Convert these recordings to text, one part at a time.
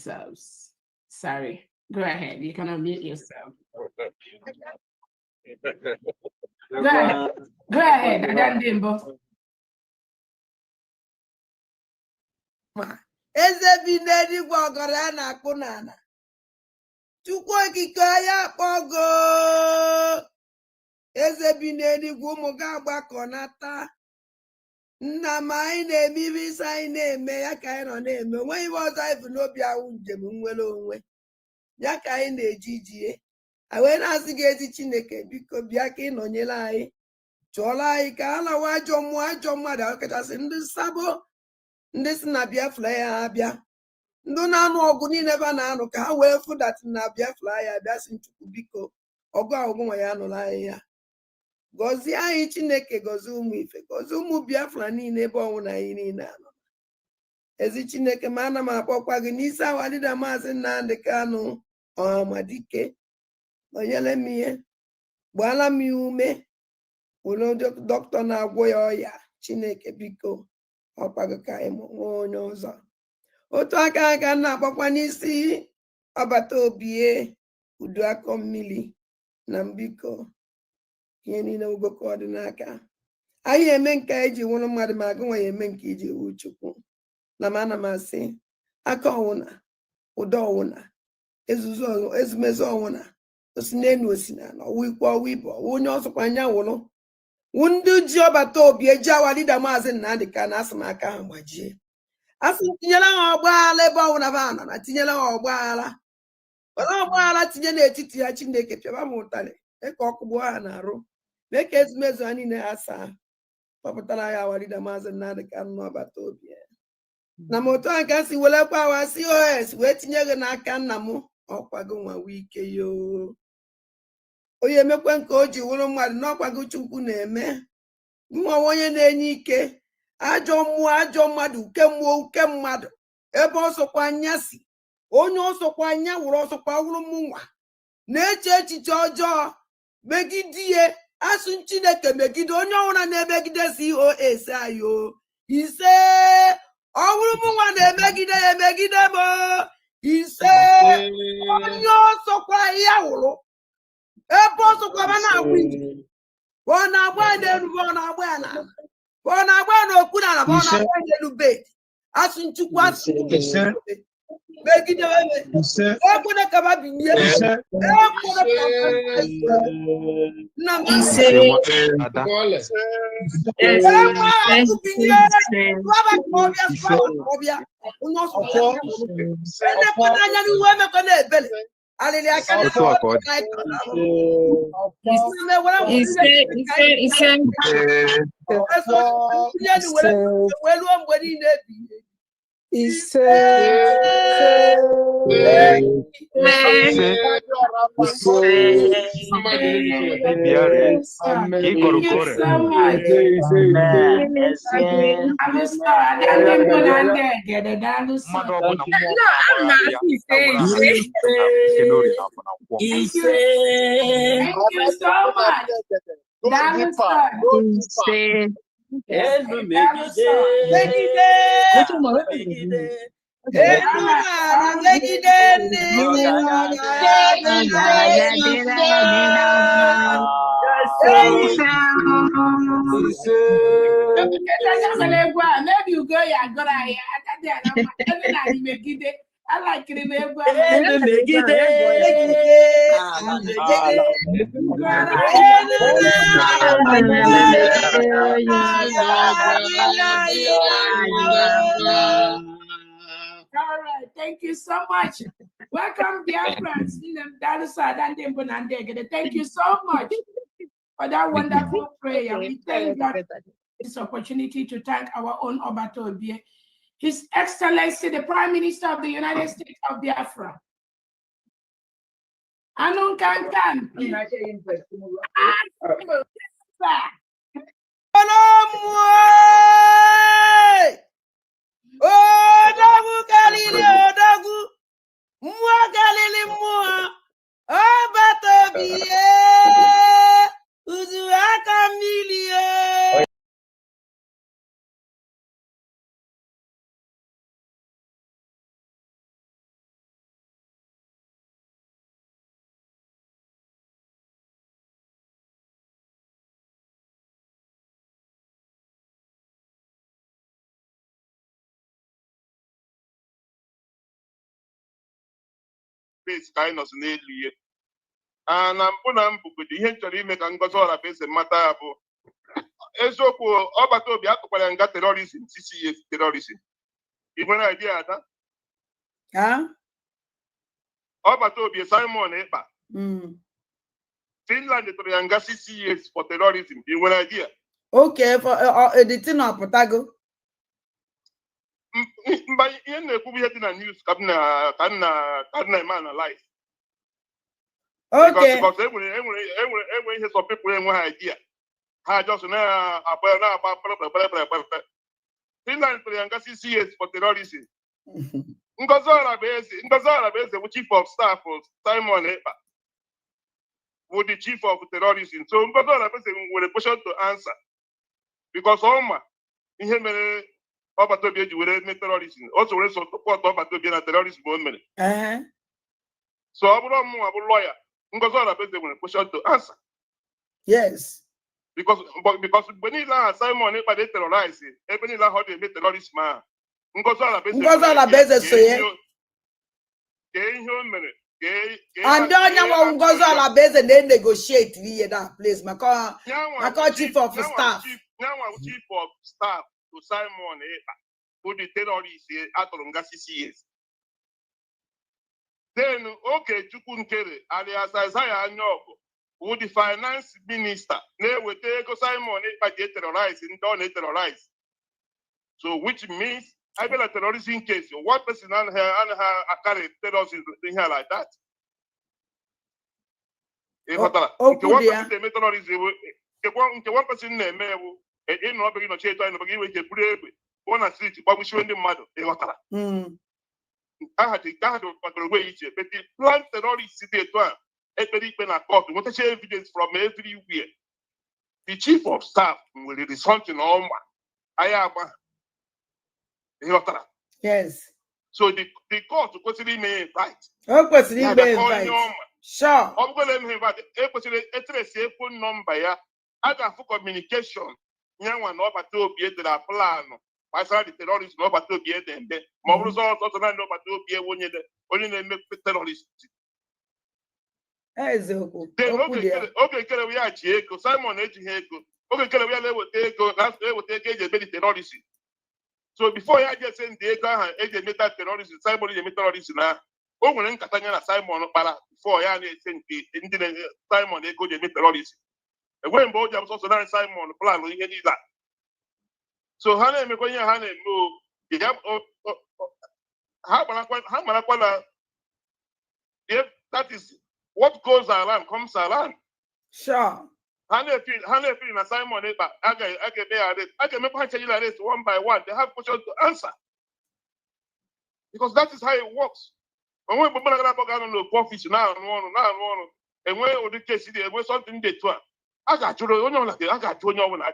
themselves. Sorry. Go ahead. You can unmute yourself. Go ahead. Go ahead, Adandimbo. Eze bi n'eluigwe ọgọrọ ya na-akpụ n'ala. Chukwu okike ya kpọgo. Eze bi n'eluigwe ụmụ gị agbakọ nata. Nna m anyị na-eme ibe isi anyị na-eme ya ka anyị nọ na-eme. Onweghị ibe ọzọ anyị bụ n'obi ahụ njem nwere onwe. Ya ka anyị na-eji jie. Anyị wee na-asị gị ezi Chineke biko bịa ka ị nọnyere anyị. Chụọrọ anyị ka a lawa ajọ mmụọ ajọ mmadụ ọkachasị ndị nsabo. Ndị si na Biafra ya abịa ndị na-anụ ọgụ niile ebe a na-anụ ka ha wee fụdatị na Biafra ya abịa si Chukwu biko ọgụ ọgụ nwa ya nụrụ anyị ya gọzie anyị Chineke gọzie ụmụ ife gọzie ụmụ Biafra niile ebe ọnwụ na anyị niile anọ ezi Chineke ma ana m akpọkwa gị n'isi awa dịda maazị Nnamdị Kanụ Ọhamadike nọnyere m ihe gbaala m ya ume were dọkịta na-agwọ ya ọya Chineke biko ọkwago ka nwe onye ọzọ otu aka aka na-akpọkwa n'isi ọbata obie udu akọ mmiri na mbiko ihe niile ugoko ọdịnaka anyị eme nke iji nwụrụ mmadụ ma agụ nwa ya eme nke iji wu Chukwu na m ana m asị aka ọwụna ụdọ ọwụna ezumezu ọwụna osi n'elu osi na ọwụ ikwu ọwụ ibe ọwụ onye ọzọkwa anya wụrụ ndị ji ọbata obi eji awa dịda maazị Nnamdị Kanụ asị m aka ha gbajie asị m tinyere ha ọgbaghara ebe ọbụla ba nọ na tinyere ha ọgbaghara were ọgbaghara tinye n'etiti ya Chineke pịaba m ụtarị mee ka ọkụ gbuo ha na-arụ mee ka ezumezu ha niile ha saa kpọpụtara ya awa dịda maazị Nnamdị Kanụ n'ọbata obi na m otu a ka si welekwa awa COS wee tinye gị n'aka nna m ọkwago nwa wike yoo onye emekwe nke o ji wụrụ mmadụ n'ọkwago Chukwu na-eme nwa onye na-enye ike ajọ mmụọ ajọ mmadụ uke mmụọ uke mmadụ ebe ọsọkwa anya si onye ọsọkwa anya wụrụ ọsọkwa wụrụ m nwa na-eche echiche ọjọọ megidie asụ Chineke megide onye ọbụla na-emegide COS ayo ise ọ wụrụ m nwa na-emegide ya emegide m ise onye ọsọkwa ya wụrụ ebe ọsọkwaba na-agba iji ọ na-agba n'elu ọ na-agba ya n'ala ọ na-agba n'okwu n'ala ọ na-agba n'elu bed asụ Chukwu asụ megide ekwene kaba binye nna m ọbịa onye ọsọkwa anya n'ihu emekọ na-ebele maybe you go ya gora ya I like it in All right, thank you so much. Welcome, dear friends. Thank you so much for that wonderful prayer. We thank God for this opportunity to thank our own Obato Obie, His Excellency, the Prime Minister of the United States of Biafra. Anun Kankan. Odagu Galili, Odagu, Mua Galili Mua, Obato Obie, Uzuaka Milie. base ka anyị nọzi n'elu ihe na mbụ na mbugodi ihe nchọrọ ime ka Ngozi Ọrabeze mata ya bụ eziokwu ọgbata obi atụkwara ya nga terorizm 6 years terorizm. Ị nwere idea ada? Ọgbata obi Simon Ekpa Finland tụrụ ya nga 6 years for terrorism. Ị nwere idea? Okay, for the thing ọpụtago. Mba ihe na-ekwu ihe dị na news ka nna eme analyze. Okay. Because enwere ihe some people enwe ha idea. Ha just na-agba pere. Finland tụrụ ya nga 6 years for terrorism. Ngozi Ọrabeze bụ chief of staff Simon Ekpa bụ the chief of terrorism. So Ngozi Ọrabeze nwere question to answer because ọma ihe mere ọgbata obi eji were mee terrorism. O so were support ọgbata obi na terrorism o mere. So ọ bụrụ ọmụnwa bụ lawyer, Ngozi Ọrabeze nwere question to answer. Yes. Because mgbe niile ahụ Simon Ekpa dey terrorize ebe niile ahụ ọ dị eme terrorism ahụ Ngozi Ọrabeze so ya. Kee ihe o mere. And onye nwa Ngozi Ọrabeze na-negotiate ihe that place maka chief of staff. Nyanwa chief of staff to Simon Ekpa who the terrorist atụrụ nga 6 years. Then Okechukwu Nkere alias Isaiah Anyaogu who the finance minister na-eweta ego Simon Ekpa ji terrorize ndị ọ na-terrorize. So which means I feel a terrorism case. One person and her carry terrorism here like that. One person name in no begin to change and begin with a brave one and street, but we show the mother. I had to way each but the plant terrorist city to a very pen a court. Want to share evidence from everywhere. The chief of staff will result in all I am. Yes. So the court possibly may invite. Possibly may invite. Sure. I'm going to invite a phone number. I got for communication. Young one over to be at the plan. I saw the terrorists over to be at them. More results also not over to be a one only make terrorists. Okay, we are Chico, Simon Ejiheko. Okay, we are take terrorism. So before I just send the metal terrorism, Simon terrorism now. Oh, when Catania Simon para before I send the Simon they go to terrorism. And when both jams also done Simon plan we need that. So Hane me going Hane move. If that is what goes around comes around. Sure. Simon Simon Ekpa, I can make arrest one by one. They have questions to answer. Because that is how it works. When we put on office now, and when the case is there, something they do. I got you know like I got you know when I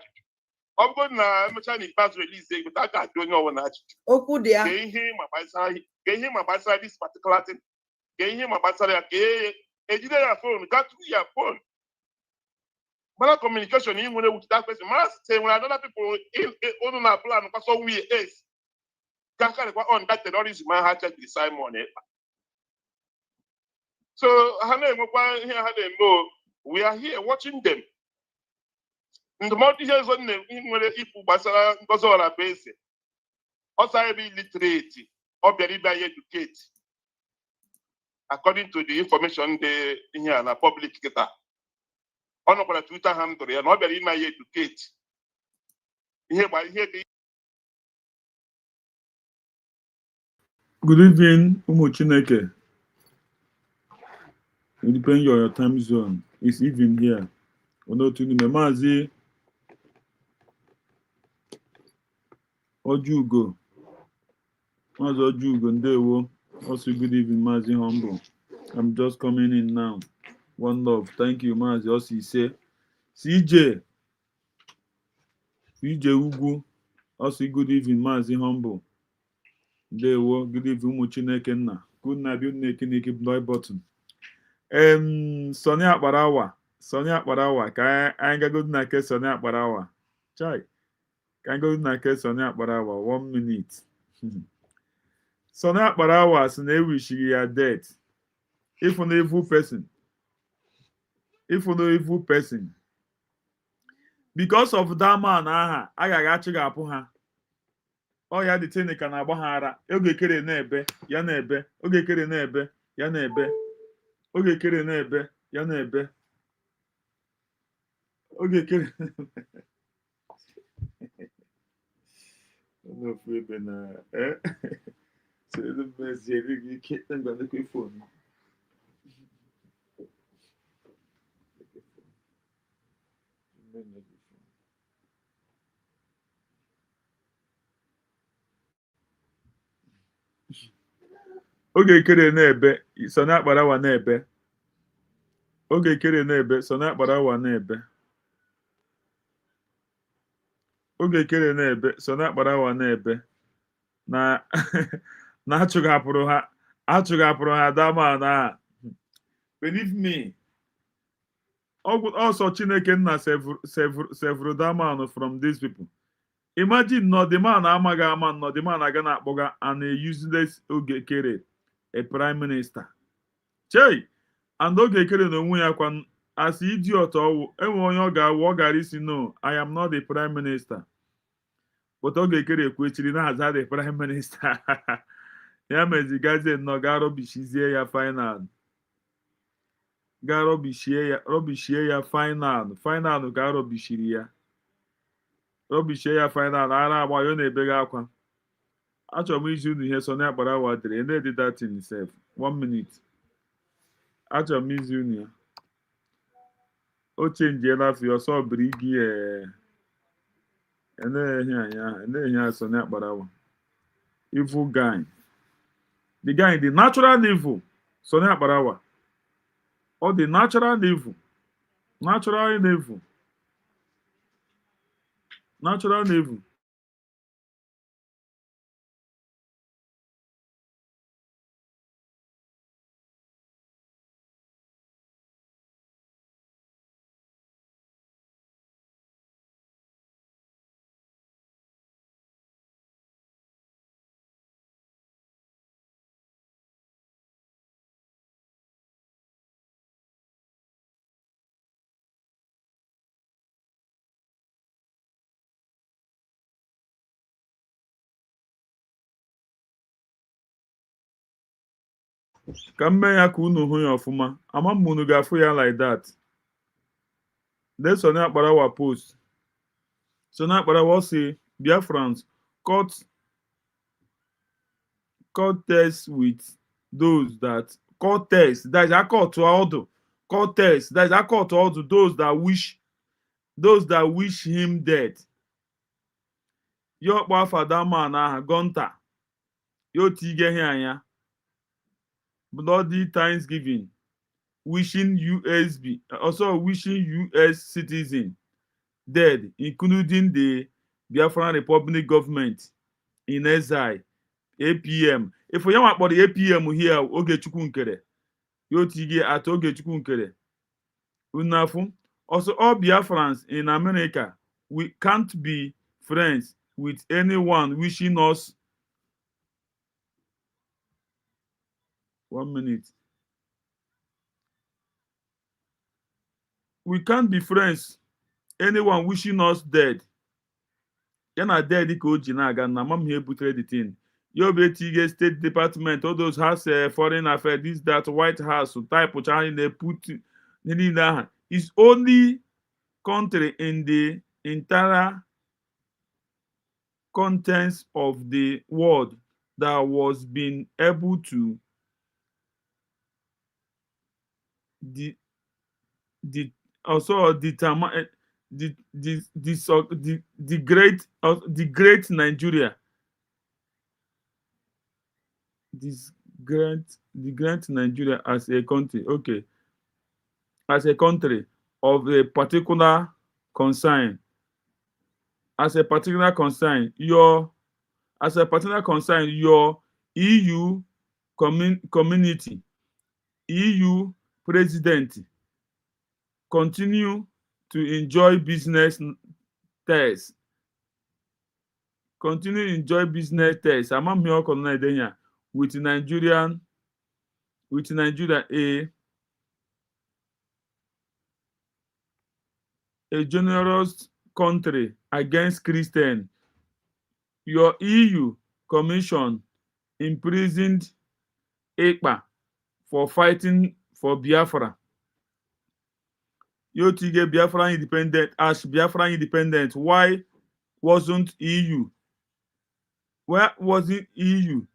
I'm going to Chinese pass release, but I got you know when I gave him about this particular thing. Gave him about a phone, got to your phone. But communication in with that person. Say when other people in our plan because so we is. On that terrorism man had to decide money. So we are here watching them. In the multi-years on them, people Basara Ngozi Ọrabeze, also be literate or very educate. According to the information they here in the public data. On our Twitter handle, and not very educate. Here by here. Good evening, Chineke. It depends on your time zone. It's even here. Mazi Ojugo. Mazi Ojugo, Ndewo. Also, good evening, Mazi Humble. I'm just coming in now. One love. Thank you, Mazi. Also, say CJ Ugu. Also, good evening, Mazi Humble. Ndewo. Good evening, Chineke nna. Good night, good night, boy button. Sonny Akparawa. Ka anyị gagodu na nke Sonny Akparawa. Chai. Ka anyị gagodu na nke Sonny Akparawa. 1 minute. Sonny Akparawa sị na ewishiri ya death. if an evil person, if an evil person, because of that man, I got to ha. Oh ya the thing can agbahara. Oge kere na-ebe, ya na-ebe. Oge kere na-ebe, ya na-ebe. Oge kere na-ebe, ya na-ebe. Oge kere. No ebe na so the best you get them gonna go phone. Oge kere na-ebe, so na Akparawa na-ebe. Oge kere na-ebe, so na Akparawa na-ebe. Oge kere na-ebe, so na Akparawa na-ebe. Na na achụghapụrụ ha dama na believe me. Also Chineke nna several daman from these people. Imagine no the man amaghị ama no the man aga na-akpọga and a useless Oge kere a prime minister. Chei, and Oge kere na onwe ya kwa as idiot ọwụ enwe onye ọ ga-awụ ọ gara isi no I am not the prime minister. But Oge kere ekwechiri na aza the prime minister. Ya mezigazie nnọọ ga-arọbishizie ya final. Ga-arọbishie ya final ka arọbishiri ya. Rọbishie ya final ara agba ya na-ebeghi akwa. Achọrọ m izi unu ihe Sọnị Akparawa dere na-edi that in itself 1 minute. Achọrọ m izi unu ya. O chenjiela afọ ọsọ biri gị anya Sọnị Akparawa. Evil guy. The guy, the natural evil. Sọnị Akparawa. Or the natural evil. Natural evil. Natural evil. Ka mme ya ka unu hụ ya ọfụma ama m unu ga-afụ ya like that. Let Sọnị Akparawa post. Sọnị Akparawa say Biafrans cut ties with those that that is akọt ọdụ that is akọt ọdụ those that wish him dead. Yo kpọ fada man aha Gunter. Yo tige ihe anya. Bloody Thanksgiving. Wishing US citizen dead, including the Biafran Republic government in exile, APM. If we want about the APM here, Ogechukwu Nkere, Yotige at Ogechukwu Nkere. Unafu. Also, all Biafrans in America, we can't be friends with anyone wishing us. 1 minute. We can't be friends. Anyone wishing us dead. Yana dead ka o ji na-aga na mam ihe butere the thing. Yobetige State Department, all those has foreign affairs, this, that, White House, type of China, they put is only country in the entire contents of the world that was being able to also determine the great Nigeria, the great Nigeria as a country, okay, as a country of a particular concern, your EU community, EU president continue to enjoy business ties. Continue to enjoy business ties. Among me with Nigerian with Nigeria a generous country against Christian. Your EU Commission imprisoned Ekpa for fighting for Biafra. You to get Biafra independent as Biafra independent. Why wasn't EU? Why wasn't EU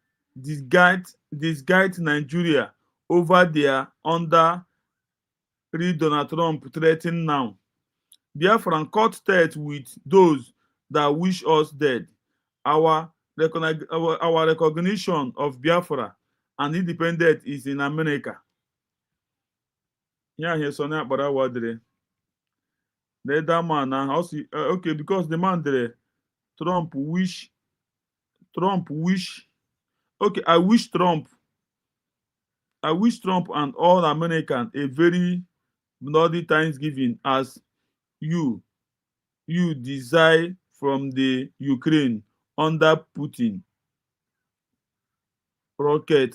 disguised Nigeria over there under Donald Trump threatening now? Biafran cut ties with those that wish us dead. Our recognition of Biafra and independence is in America. Yeah, here's Sonny Akparawa there. That man also okay, because the man there, Trump wish. Okay, I wish Trump and all Americans a very bloody Thanksgiving as you desire from the Ukraine under Putin rocket.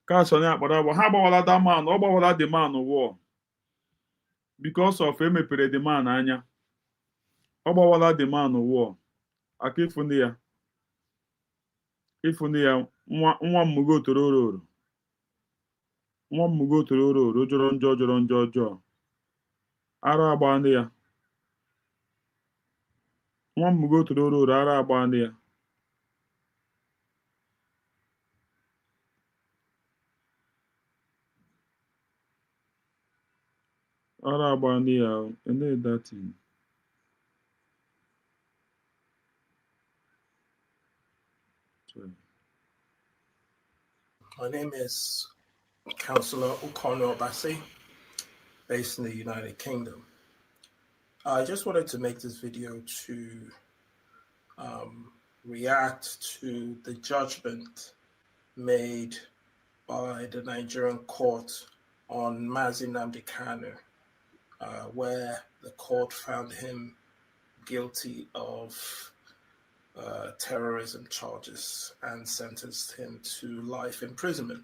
Ka Sonny Akparawa ha gbawala that man, ọ gbawala the man war because of emepere the man anya. Ọ gbawala the man war. Aka ịfụnụ ya nwa mmugo tororo jọrọ njọ ọjọọ ara agba ndị ya nwa mmugo tororo ara agba ndị ya ara agba ndị ya ene that My name is Councillor Ukono Obasi, based in the United Kingdom. I just wanted to make this video to react to the judgment made by the Nigerian court on Mazi Nnamdi Kanu, where the court found him guilty of terrorism charges and sentenced him to life imprisonment.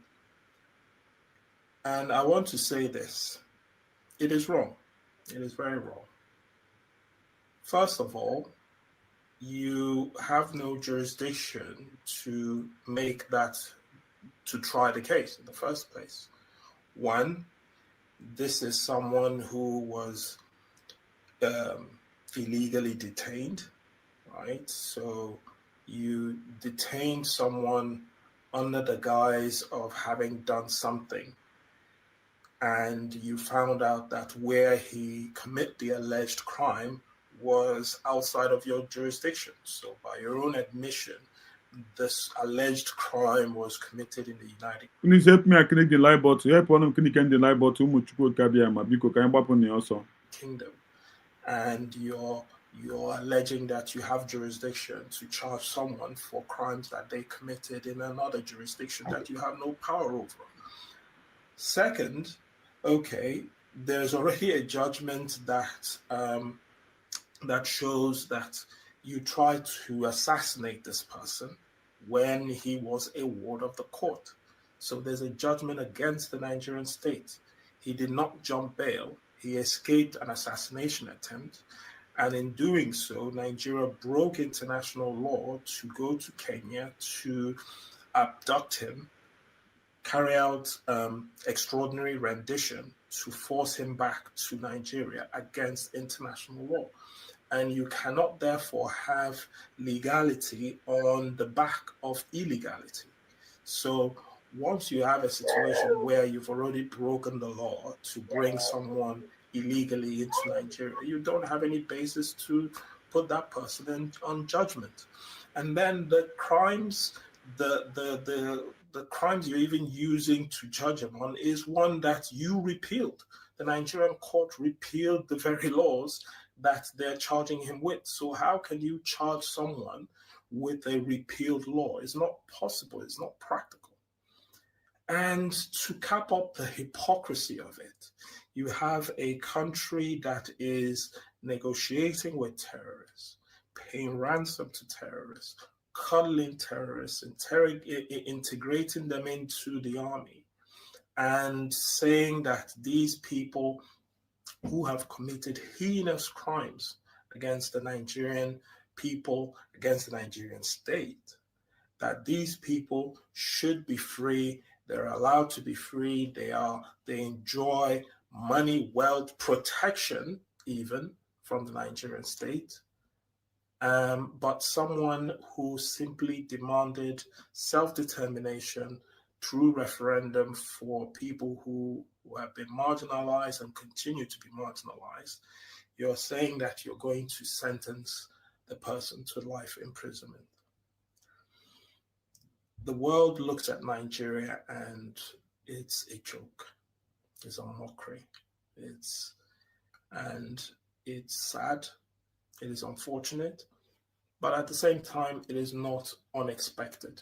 And I want to say this. It is wrong. It is very wrong. First of all, you have no jurisdiction to make that, to try the case in the first place. One, this is someone who was illegally detained, right? So you detain someone under the guise of having done something, and you found out that where he committed the alleged crime was outside of your jurisdiction. So by your own admission, this alleged crime was committed in the United Please help me connect the live bot. Help one connect the live bot umuchukwu kabiyama biko ka ngbapu ni also. Kingdom, and you're alleging that you have jurisdiction to charge someone for crimes that they committed in another jurisdiction that you have no power over. Second, okay, there's already a judgment that that shows that you tried to assassinate this person when he was a ward of the court. So there's a judgment against the Nigerian state. He did not jump bail. He escaped an assassination attempt. And in doing so, Nigeria broke international law to go to Kenya to abduct him, carry out extraordinary rendition to force him back to Nigeria against international law. And you cannot therefore have legality on the back of illegality. So once you have a situation where you've already broken the law to bring someone illegally into Nigeria, you don't have any basis to put that person on judgment. And then the crimes, the crimes you're even using to judge him on is one that you repealed. The Nigerian court repealed the very laws that they're charging him with. So how can you charge someone with a repealed law? It's not possible. It's not practical. And to cap up the hypocrisy of it, you have a country that is negotiating with terrorists, paying ransom to terrorists, cuddling terrorists, integrating them into the army, and saying that these people who have committed heinous crimes against the Nigerian people, against the Nigerian state, that these people should be free. They're allowed to be free. They enjoy money, wealth, protection, even from the Nigerian state. But someone who simply demanded self-determination through referendum for people who have been marginalized and continue to be marginalized, you're saying that you're going to sentence the person to life imprisonment. The world looks at Nigeria and it's a joke. It's a mockery. It's sad. It is unfortunate. But at the same time, it is not unexpected,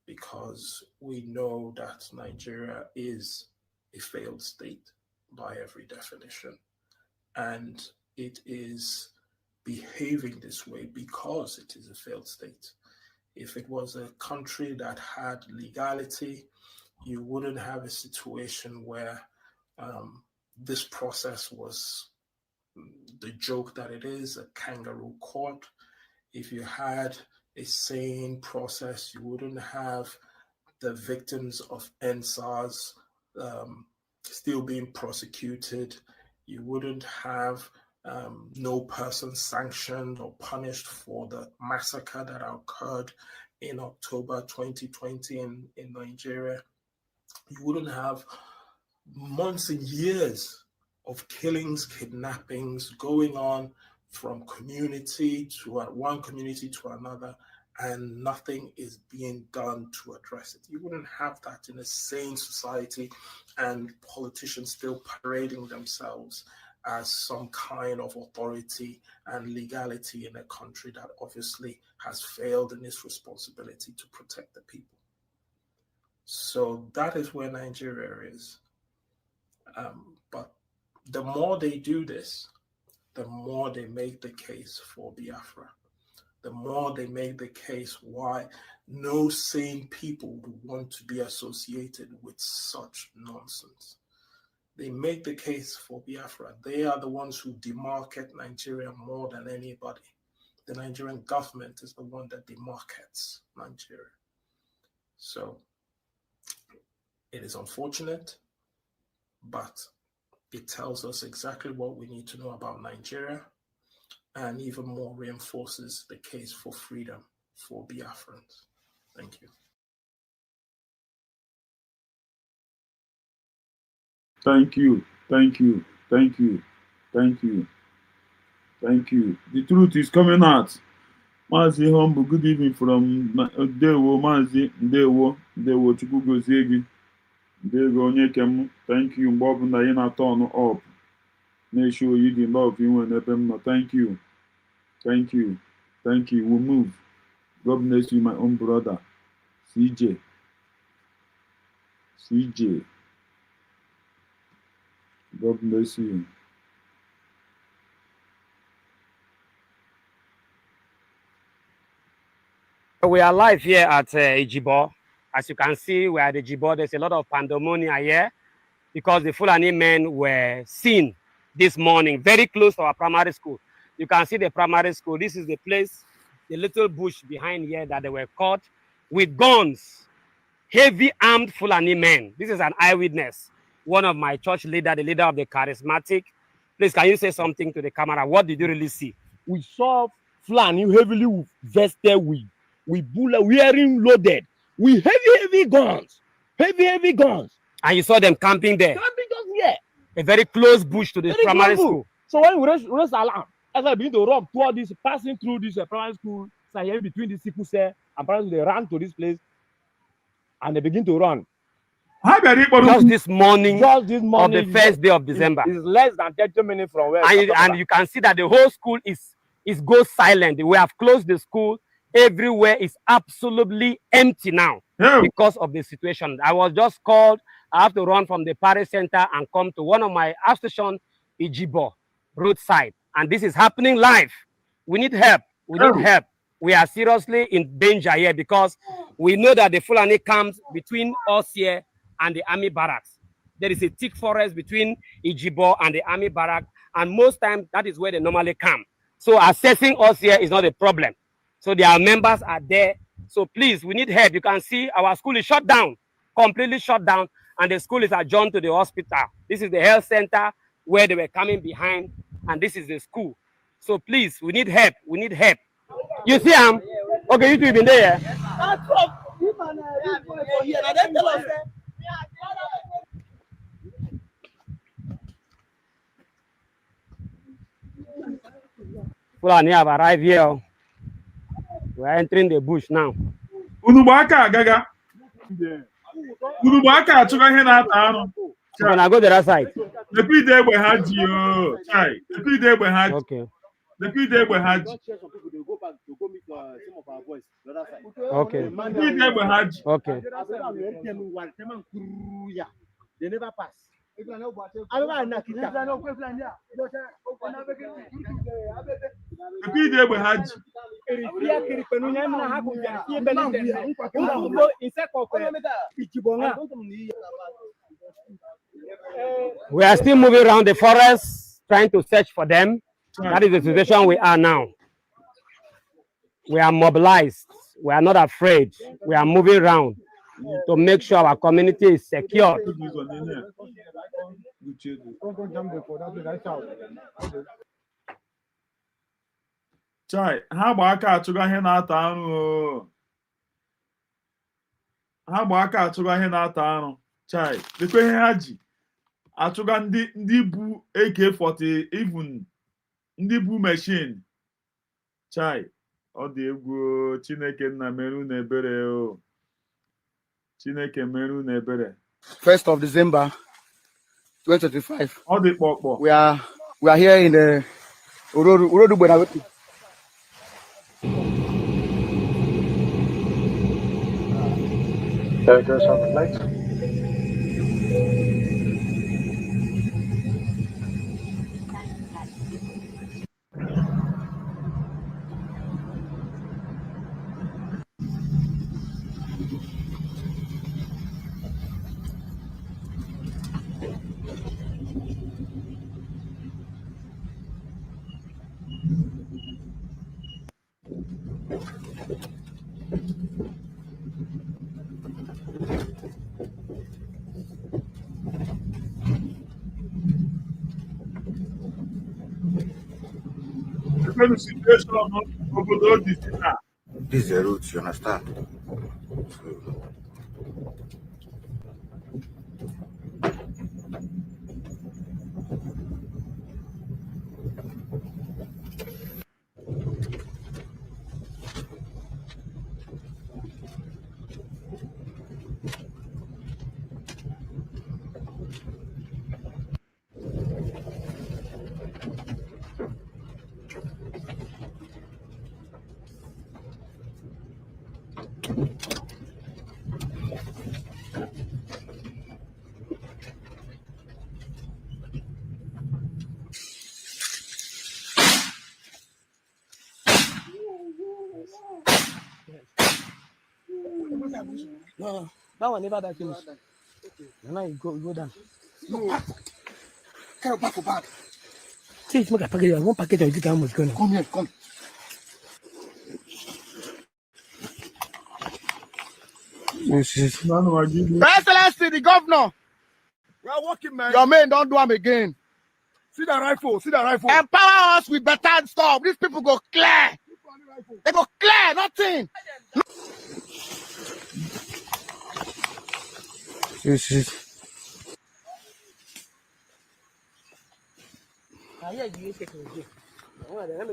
because we know that Nigeria is a failed state by every definition. And it is behaving this way because it is a failed state. If it was a country that had legality, you wouldn't have a situation where this process was the joke that it is, a kangaroo court. If you had a sane process, you wouldn't have the victims of NSAS still being prosecuted. You wouldn't have no person sanctioned or punished for the massacre that occurred in October 2020 in Nigeria. You wouldn't have months and years of killings, kidnappings going on from community to one community to another, and nothing is being done to address it. You wouldn't have that in a sane society, and politicians still parading themselves as some kind of authority and legality in a country that obviously has failed in its responsibility to protect the people. So that is where Nigeria is. But the more they do this, the more they make the case for Biafra, the more they make the case why no sane people would want to be associated with such nonsense. They make the case for Biafra. They are the ones who demarket Nigeria more than anybody. The Nigerian government is the one that demarcates Nigeria. So it is unfortunate, but it tells us exactly what we need to know about Nigeria, and even more reinforces the case for freedom for Biafrans. Thank you. Thank you. Thank you. Thank you. Thank you. Thank you. The truth is coming out. Mazi Humble, good evening from Ndewo. Mazi Ndewo. Ndewo Chukwu gozie gị. Ndewo onye kem. Thank you. Mgbe ọbụla ị na-atọ ọnụ up. Na-show you the love inwe n'ebe m nọ. Thank you. Thank you. Thank you. We'll move. God bless you, my own brother. CJ. CJ. God bless you. We are live here at Ijibo. As you can see, we are at Ijibo. There's a lot of pandemonium here because the Fulani men were seen this morning very close to our primary school. You can see the primary school. This is the place, the little bush behind here that they were caught with guns, heavy armed Fulani men. This is an eyewitness. One of my church leader, the leader of the charismatic. Please, can you say something to the camera? What did you really see? We saw Fulani heavily vested with bullet, wearing loaded, with heavy guns, heavy guns. And you saw them camping there? Camping just here. A very close bush to the primary school. So when we raise alarm, as I begin to run toward this, passing through this primary school, so here between the Sikuse and primary school, they ran to this place and they begin to run. Just this morning of the first day of December. It's less than 30 minutes from where. And you can see that the whole school is go silent. We have closed the school. Everywhere is absolutely empty now because of the situation. I was just called. I have to run from the Paris Center and come to one of my stations, Ijibo, roadside. And this is happening live. We need help. We need help. we are seriously in danger here because we know that the Fulani comes between us here and the army barracks. There is a thick forest between Ijibo and the army barrack, and most times that is where they normally come. So accessing us here is not a problem. So their members are there. So please, we need help. You can see our school is shut down, completely shut down, and the school is adjourned to the hospital. This is the health center where they were coming behind, and this is the school. So please, we need help. We need help. You see him? Okay, you two have been there. Fulani have arrived here. We are entering the bush now. Unubaka gaga. Unubaka achụga ihe na-ata anụ. So when I go to that side. Lekwa ide egbe ha ji o. Chai, lekwa ide egbe ha ji. Okay. Lekwa ide egbe ha ji. Okay. Lekwa ide egbe ha ji. Okay. They never pass. Lekwa ide egbe ha ji. We are still moving around the forest, trying to search for them. That is the situation we are now. We are mobilized. We are not afraid. We are moving around to make sure our community is secure. Chai, ha gba aka achụga ihe na-ata anụ. Ha gba aka achụga ihe na-ata anụ. Chai, lekwa ihe ha ji achụga ndị bu AK-40, even ndị bu machine. Chai, ọ dị egwu. Chineke nna mere unu ebere o. Chineke mere unu ebere. 1st of December 2025. Ọ dị kpọkpọ. We are here in the Urodu Benaweti. There's our light. The situation obodo dị na. This is the route, you understand? So, No, that one never that finish. Now you go down. No. Carry back for back. See, it's make a package. One package of you can almost go now. Come here, come. Your Excellency, the governor. We are working, man. Your men don't do them again. See the rifle, see the rifle. Empower us with better stuff. These people go clear. They go clear, nothing. This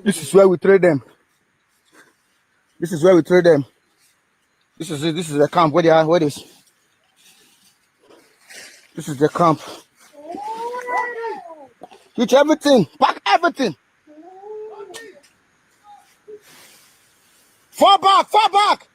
is where we trade them. This is where we trade them. This is it. This is the camp. Where they are? Where is? This is the camp. Teach everything. Pack everything. Fall back. Fall back.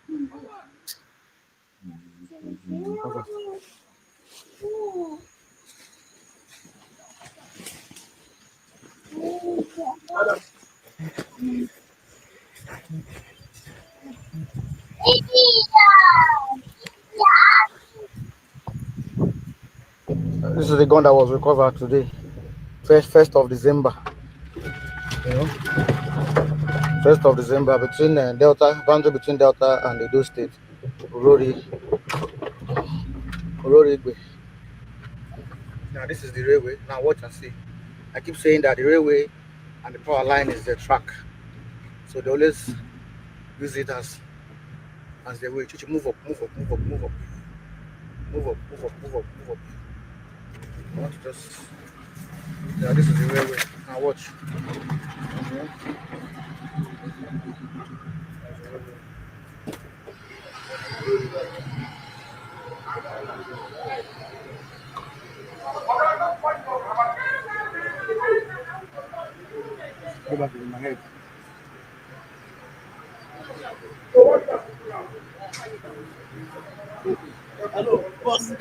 This is the gun that was recovered today, first of December. You know, 1st of December between Delta, boundary between Delta and Edo State, Urori. Now this is the railway. Now watch and see. I keep saying that the railway and the power line is the track, so they always use it as the way. Chichi, move up. I want to just. Yeah, this is the railway. Now watch. Go back in my head. Hello, boss.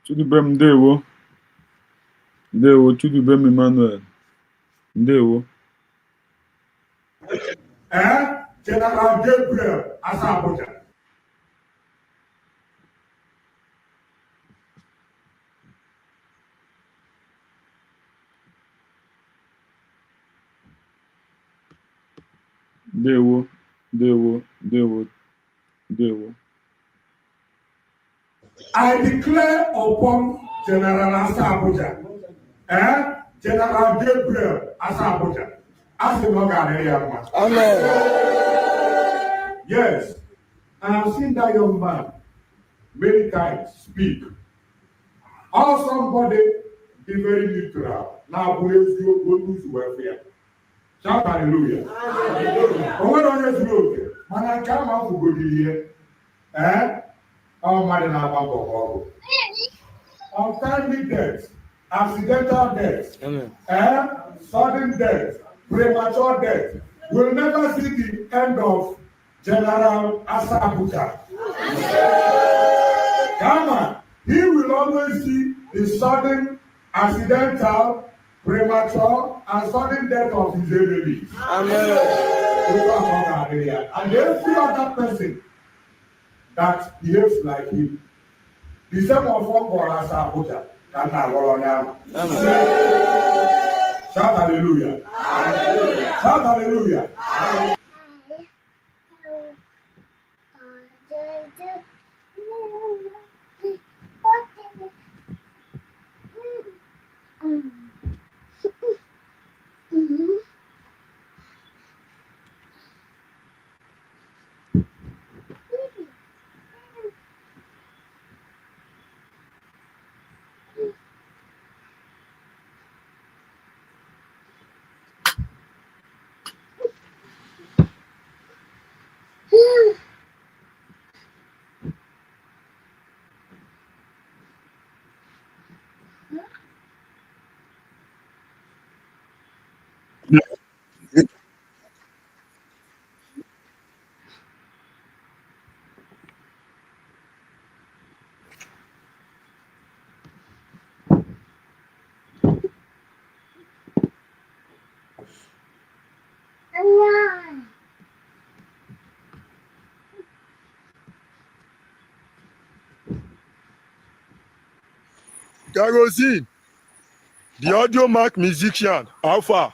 Chudubem ndewo. Chudubem Emmanuel. Ndewo. General Gabriel Asabuja. Ndewo. I declare upon General Asabuja, General Gabriel Asabuja, as the Lord. Amen. Yes, I have seen that young man many times speak. Or somebody be very neutral. Now, praise you, go to welfare. Shout hallelujah. But when on this road, when I come out to go here, oh, man, I have a untimely death, accidental death, sudden death, premature death will never see the end of General Asabuja. Come on, he will always see the sudden, accidental, premature, and sudden death of his enemies. Amen. And every other person that behaves like him. The same of one for Asabuja. Shout hallelujah. Hallelujah. Shout hallelujah. Kerosene, the audio mark musician, Alpha.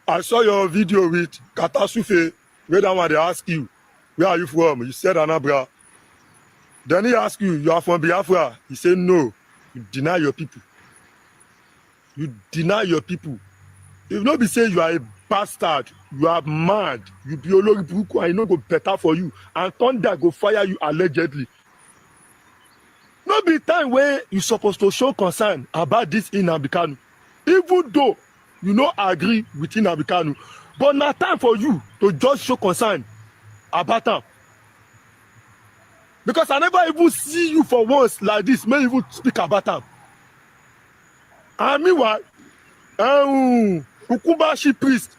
I saw your video with Katasufe, where that one they ask you, where are you from? You said Anambra. Then he asked you are from Biafra. He said no, you deny your people. You deny your people. If not be say you are a bastard, you are mad, you be Oloribuku, and no go better for you, and thunder go fire you allegedly. Not be time where you supposed to show concern about this in Ambikanu. Even though you no agree with Nnamdi Kanu. But now time for you to just show concern about him. Because I never even see you for once like this, may even speak about him. And meanwhile, Ukubashi priest,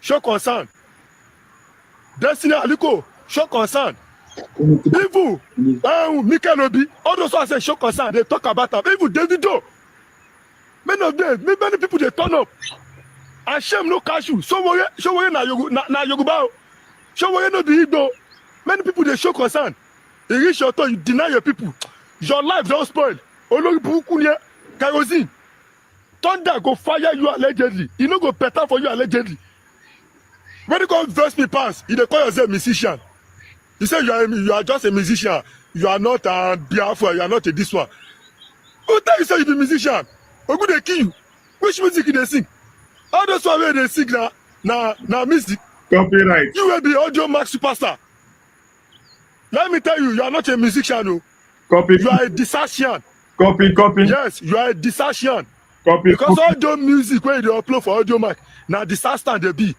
show concern. Destiny Aliko, show concern. Even Mikel Obi, all those ones say show concern, they talk about him. Even Davido, many of them, many people they turn up. And shame no catch you. So we na Yoruba. So we no be Igbo. Many people they show concern. They reach your turn, you deny your people. Your life don't spoil. Olori Bukunya, kerosene. Thunder go fire you allegedly. You no go better for you allegedly. When you come verse me pass, you dey call yourself musician. You say you are just a musician. You are not a Biafra. You are not a this one. Who tell you say you be musician? Who they kill you? Which music they sing? All those one where they sing na music. Copyright. You will be audio max superstar. Let me tell you, you are not a musician. No. Copy. You are a dissertation. Copy. Yes, you are a dissertation. Copy. Because audio music where they upload for audio mark, now disaster they be.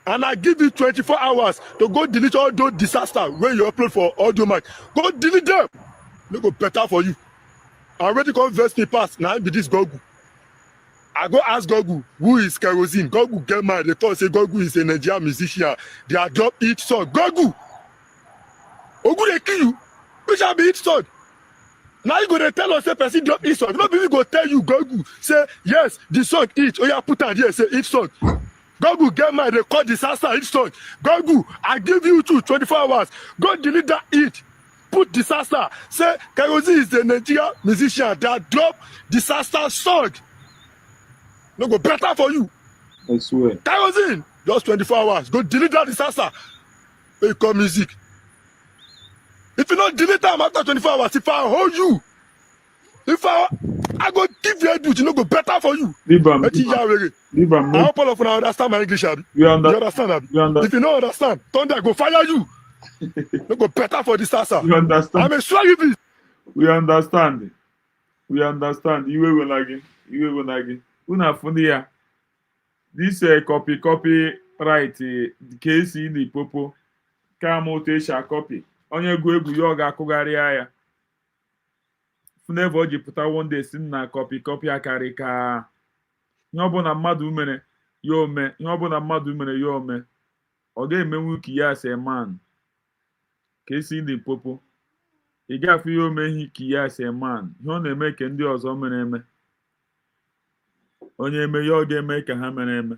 And I give you 24 hours to go delete all those disaster where you upload for audio mark. Go delete them. No go better for you. I already converse me pass. Now be this Google. I go ask Google who is kerosene. Google get mad. They thought say Google is a Nigerian musician. They are drop each song. Google. Ogu they kill you. Which shall be each song. Now you go to tell us a person drop each song. Nobody go tell you Google. Say yes, the song each. Oh yeah, put on here. Say each song. Google get mad. They call disaster each song. Google, I give you 24 hours. Go delete that each. Put disaster. Say kerosene is a Nigerian musician that drop disaster song. No go better for you. I swear. Kerosene, just 24 hours. Go delete that disaster. They call music. If you don't delete them after 24 hours, if I hold you, I go give you a duty, no go better for you. Leave I hope all of you understand my English. You understand? Abi? If you don't understand, thunder go fire you. No go better for disaster. You understand? I'm a swear this. We understand. We understand. You will again. You will again. Una fundia. This copy right the case in the popo. Kamote copy. Onye gu egwu ya ọ ga-akụgharịa ya. Funeva o ji pụta one day si na copy akarị ka ihe ọbụla mmadụ mere ya ome. Ihe ọbụla mmadụ mere ya ome. Ọ ga-emenwu ka ya as a man. Ka esi ndị popo. Ị ga-afụ ya omeghị ka ya as a man. Ihe ọ na-eme ka ndị ọzọ mere eme. Onye eme ya ọ ga-eme ka ha mere eme.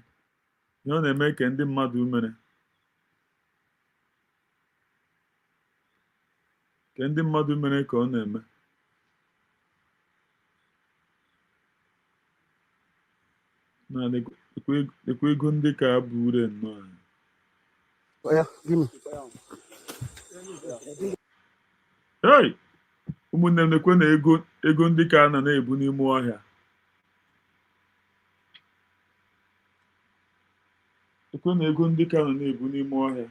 Ihe ọ na-eme ka ndị mmadụ mere. Ka ndị mmadụ mere ka ọ na-eme. Na ekwe ego ndị ka bụ ure nnọọ. Hey! Ụmụnne m na-ekwe na ego ndị ka a na-ebu n'ime ọhịa. Ekwe na ego ndị ka a na-ebu n'ime ọhịa.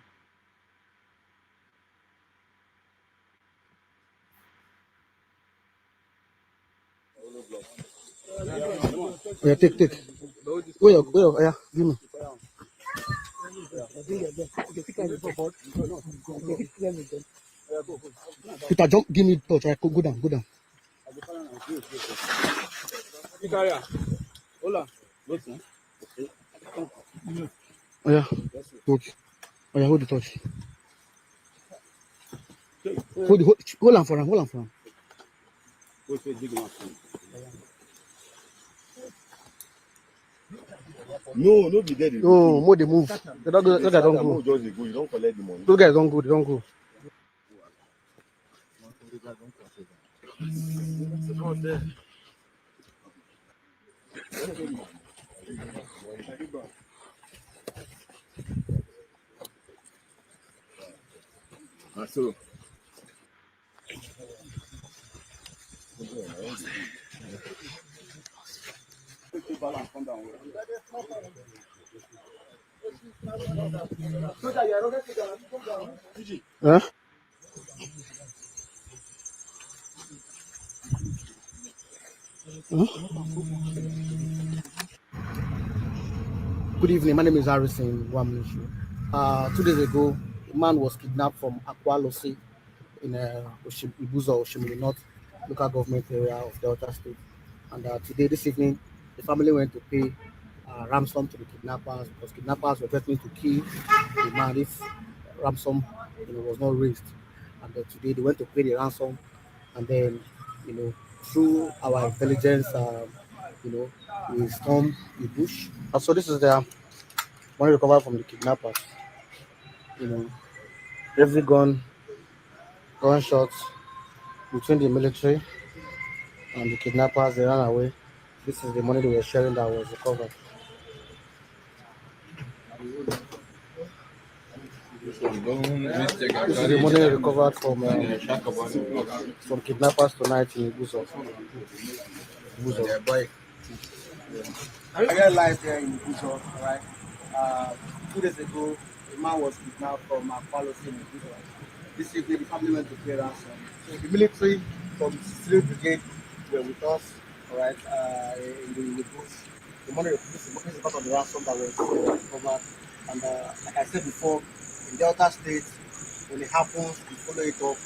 Yeah, take. Where, yeah, give me. Peter, jump, give me touch. I could go down. Oh yeah, touch. Oh yeah, hold the touch. Hold on for him. No, be there. No, more they move. They don't go. Just go. You don't collect the money. Those guys don't go. So. Huh? Huh? Good evening. My name is Harrison Wamnishu. 2 days ago, a man was kidnapped from Akparawa in Ibuzo, Oshimili North local government area of Delta State. And this evening, the family went to pay ransom to the kidnappers because kidnappers were threatening to kill the man if ransom was not raised. And today they went to pay the ransom, and then through our intelligence, we stormed the bush. And so this is the money recovered from the kidnappers. Every gunshots between the military and the kidnappers, they ran away. This is the money they were sharing that was recovered. This is the money recovered from kidnappers tonight in Ibuzo. I got life here in Ibuzo, alright? 2 days ago, a man was kidnapped from Akparawa in Ibuzo. This evening, the family went to pay ransom. So the military from the Sicilian Brigade were with us, alright, in the bush. The money is part of the ransom that was recovered. And like I said before, in Delta State, when it happens, we follow it up.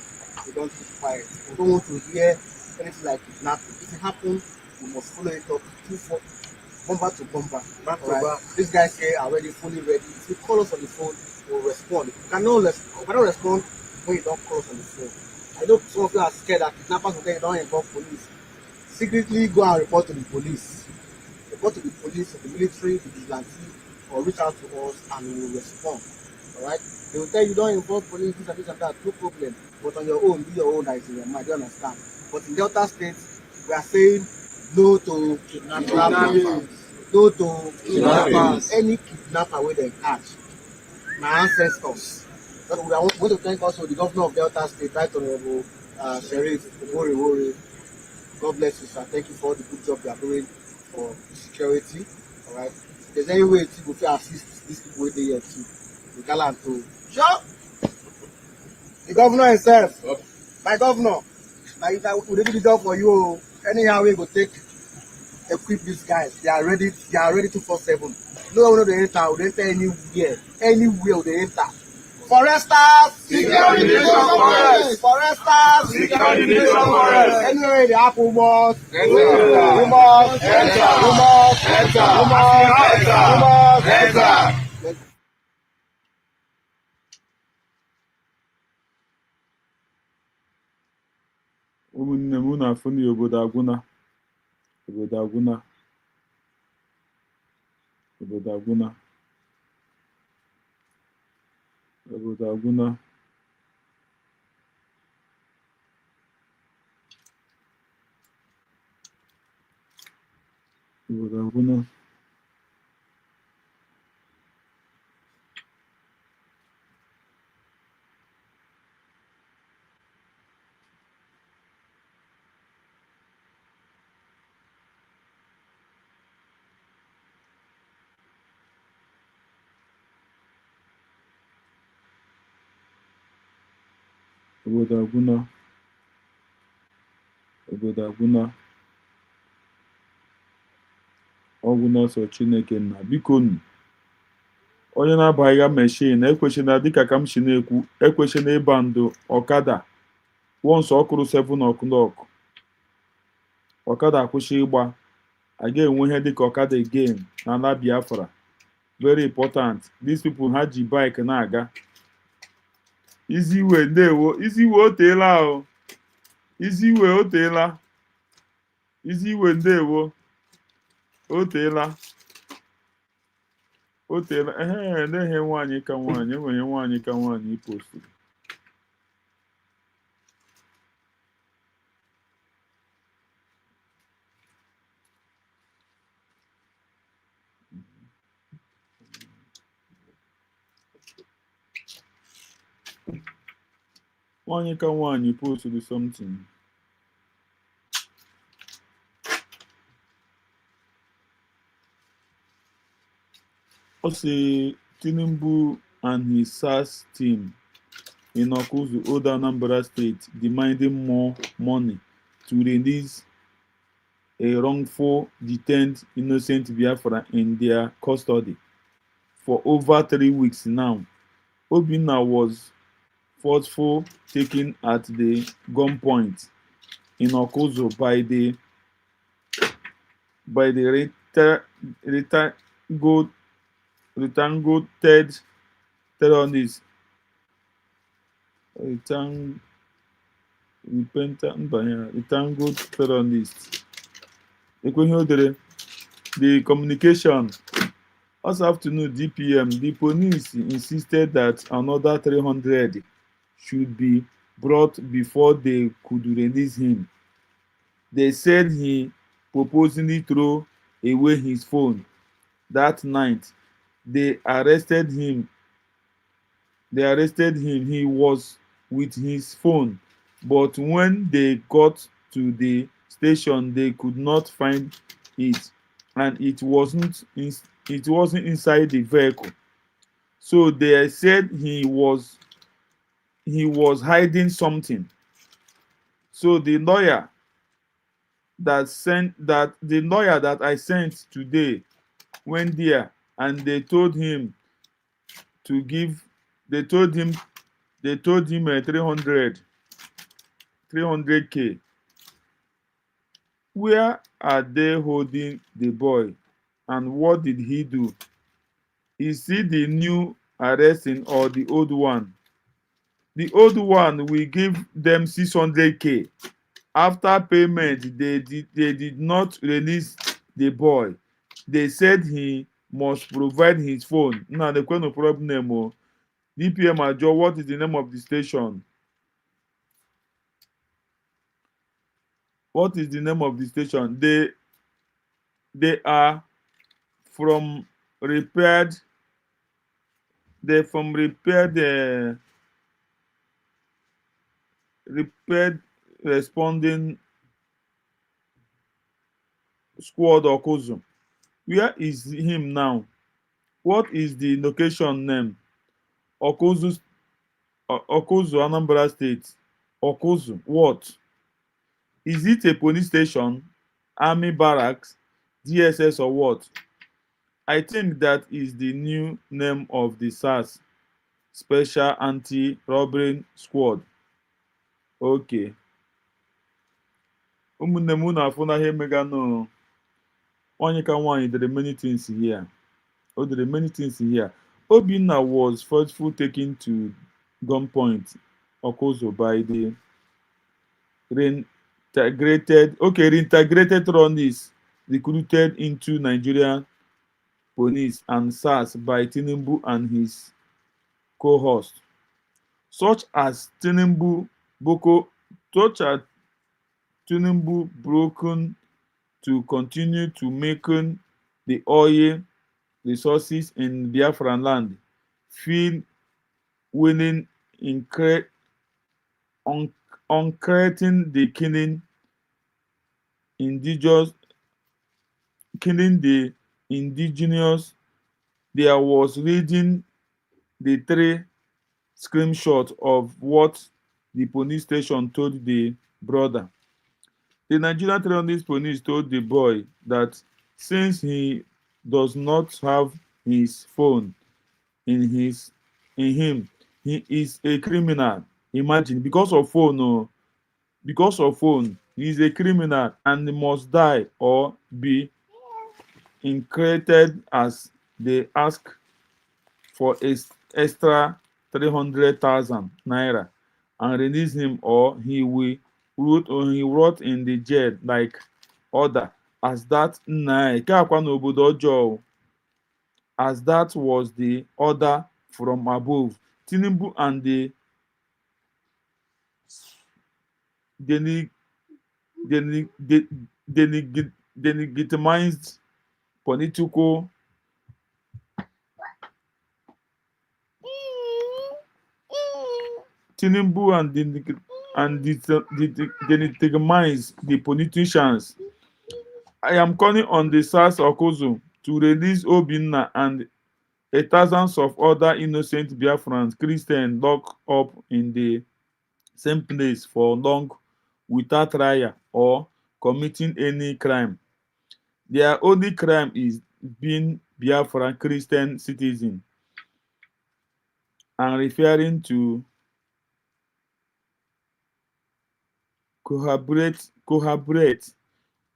We don't keep quiet. We don't want to hear anything like kidnapping. If it happens, we must follow it up. Bumper to bumper. Right? These guys here are already fully ready. If you call us on the phone, we'll respond. We cannot respond when you don't call us on the phone. I know some of you are scared that kidnappers will don't involve police. Secretly go and report to the police. Report to the police, the military, the vigilante, or reach out to us and we will respond. Alright? They will tell you don't involve police, this and that, no problem. But on your own, do your own that is in your mind, you understand. But in Delta State, we are saying no to kidnapping. No to kidnappers. Any kidnapper where they catch. My ancestors. So I want to thank also the governor of Delta State, Right Honorable Sheriff Wori. God bless you, sir. Thank you for all the good job you are doing for security. Alright. If there's any way to go assist these people with the here too. We gallant to sure. The governor himself. My governor. Like if I would do the job for you, anyhow we go take equip these guys. They are ready 247. No one they enter, they enter anywhere they enter. Foresters, secure the nation forest. Foresters, secure the nation forest. Anywhere the apple must, we must enter. ụmụnne m na-afụ na obodo agwụna obodo agwụna obodo agwụna obodo agwụna obodo agwụna obodo agwụna obodo agwụna ọgwụ n'ọsọ Chineke nna biko nụ onye na-abaghị ya meshin ekwesịna dịka ka m si na-ekwu ekwesịna ịba ndụ ọkada wọnsọ ọkụrụ 7 o'clock ọkada akwụsị ịgba a ga-enwe ihe dịka ọkada again n'ala Biafra very important. These people ha ji bike na-aga iziwe ndewo iziwe oteela ahụ iziwe oteela iziwe ndewo oteela na-ehe nwaanyị ka nwaanyị enwere nwaanyị ka nwaanyị iposturu nwaanyị ka nwaanyị posturu something. Also, Tinubu and his SARS team in Okuzu, Old Anambra State, demanding more money to release a wrongful detained innocent Biafra in their custody. for over 3 weeks now. Obinna was forceful taken at the gunpoint in Okozo by the retangled third terrorist retangled terrorist. Ekwenye o dere the communication. Also afternoon DPM, the police insisted that another 300 should be brought before they could release him. They said he purposely threw away his phone that night. They arrested him. He was with his phone, but when they got to the station, they could not find it, and it wasn't inside the vehicle. So they said he was hiding something. So the lawyer that I sent today went there, and they told him to give. They told him 300k. Where are they holding the boy, and what did he do? Is he the new arresting or the old one? The old one will give them 600k. After payment, they did not release the boy. They said he must provide his phone. Now the kind of problem o. DPM Ajo, what is the name of the station? What is the name of the station? They are from repaired. They're from repaired responding squad Okozo. Where is him now? What is the location name? Okozo, Anambra State. Okozo, what? Is it a police station, army barracks, DSS, or what? I think that is the new name of the SARS Special Anti-Robbery Squad. Okay. Ụmụnne m unu afụna ihe meganụ. Onye ka nwaanyị dere many things here. O dere many things here. Obinna was forcefully taken to gunpoint Okozo by the reintegrated Ronnies recruited into Nigerian police and SARS by Tinubu and his co-host, such as Tinubu broken to continue to making the oil resources in Biafran land feel winning on creating the killing the indigenous. There was reading the 3 screenshots of what the police station told the brother. The Nigerian terrorist police told the boy that since he does not have his phone in him, he is a criminal. Imagine, because of phone, he is a criminal and must die or be incarcerated, as they ask for extra 300,000 naira and release him, or he rot in the jail like other, as that as that was the order from above. Tinubu and the delegitimized political Tinubu and delegitimize the politicians. I am calling on the SARS Okozo to release Obinna and thousands of other innocent Biafrans, Christians locked up in the same place for long without trial or committing any crime. Their only crime is being Biafran Christian citizen and referring to collaborate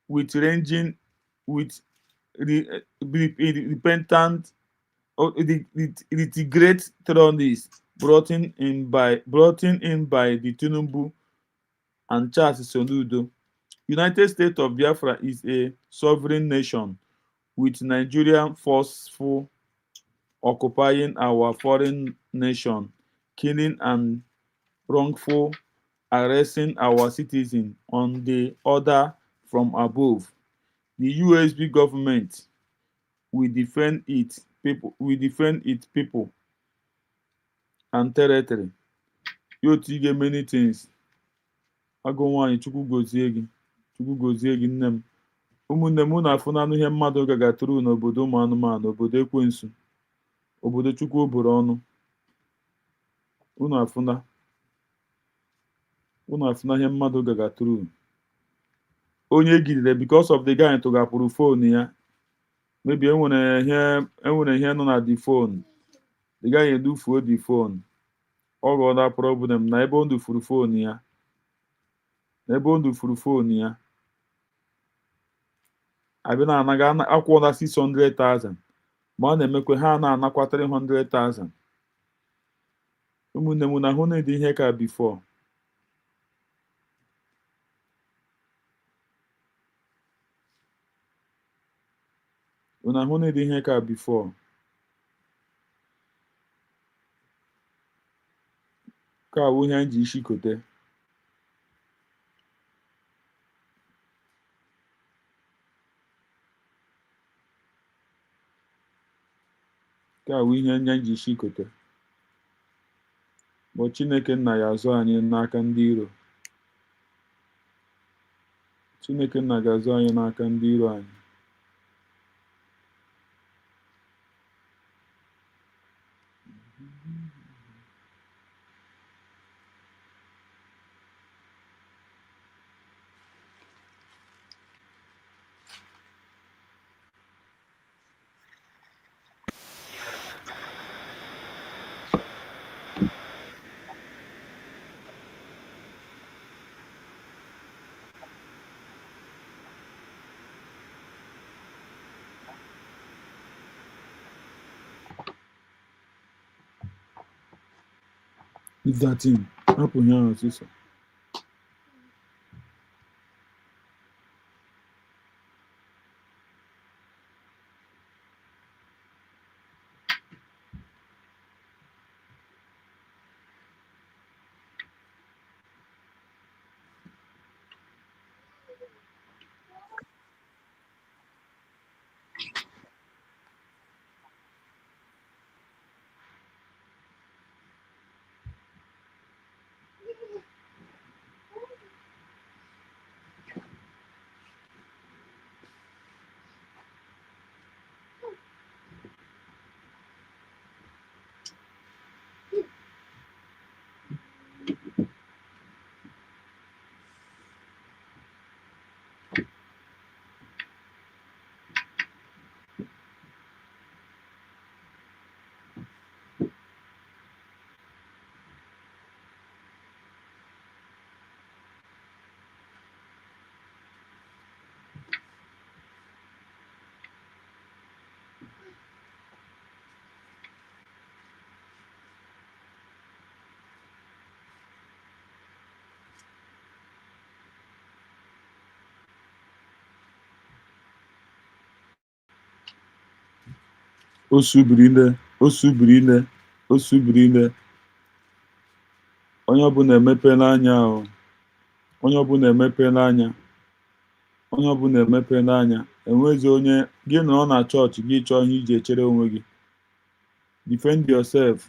with ranging with repentant or the great thrones brought in by the Tinubu and Charles Soludo. United States of Biafra is a sovereign nation with Nigerian forceful occupying our foreign nation, killing and wrongful arresting our citizens on the order from above. The USB government will defend its people and territory. Ya otu ị ga-eme many things. Agụ nwaanyị Chukwu gozie gị nne m. Ụmụnne m unu afụnanụ ihe mmadụ gagatụrụ n'obodo ụmụ anụmanụ, obodo ekwensu, obodo Chukwu bụrụ ọnụ. Unu afụna ihe mmadụ gagatụrụ. Onye egidere because of the guy tụgapụrụ fonu ya. Maybe enwere ihe nọ na the phone. The guy edufuo the phone. Ọ ghọọla problem na ebe o dufuru fonu ya. Abịa na-anaga akwụọla 600,000 ma ọ na-emekwe ha na-anakwa 300,000. Ụmụnne m na ahụ na-ede ihe ka before. Unu ahụ na-ede ihe ka before. Ka awụ ihe anyị ji isi kote. Ka awụ ihe anyị ji isi kote. Bụ Chineke nna ya azụ anyị n'aka ndị iro. Chineke nna ga-azụ anyị n'aka ndị iro anyị. Leave that thing. Hapụ ihe ahụ ọsịsọ. Osubrile. Onye ọbụla emepela anya ahụ. Onye ọbụla emepela anya. Enwezi onye gị nọ na chọọchị gị chọọ ihe iji echere onwe gị. Defend yourself.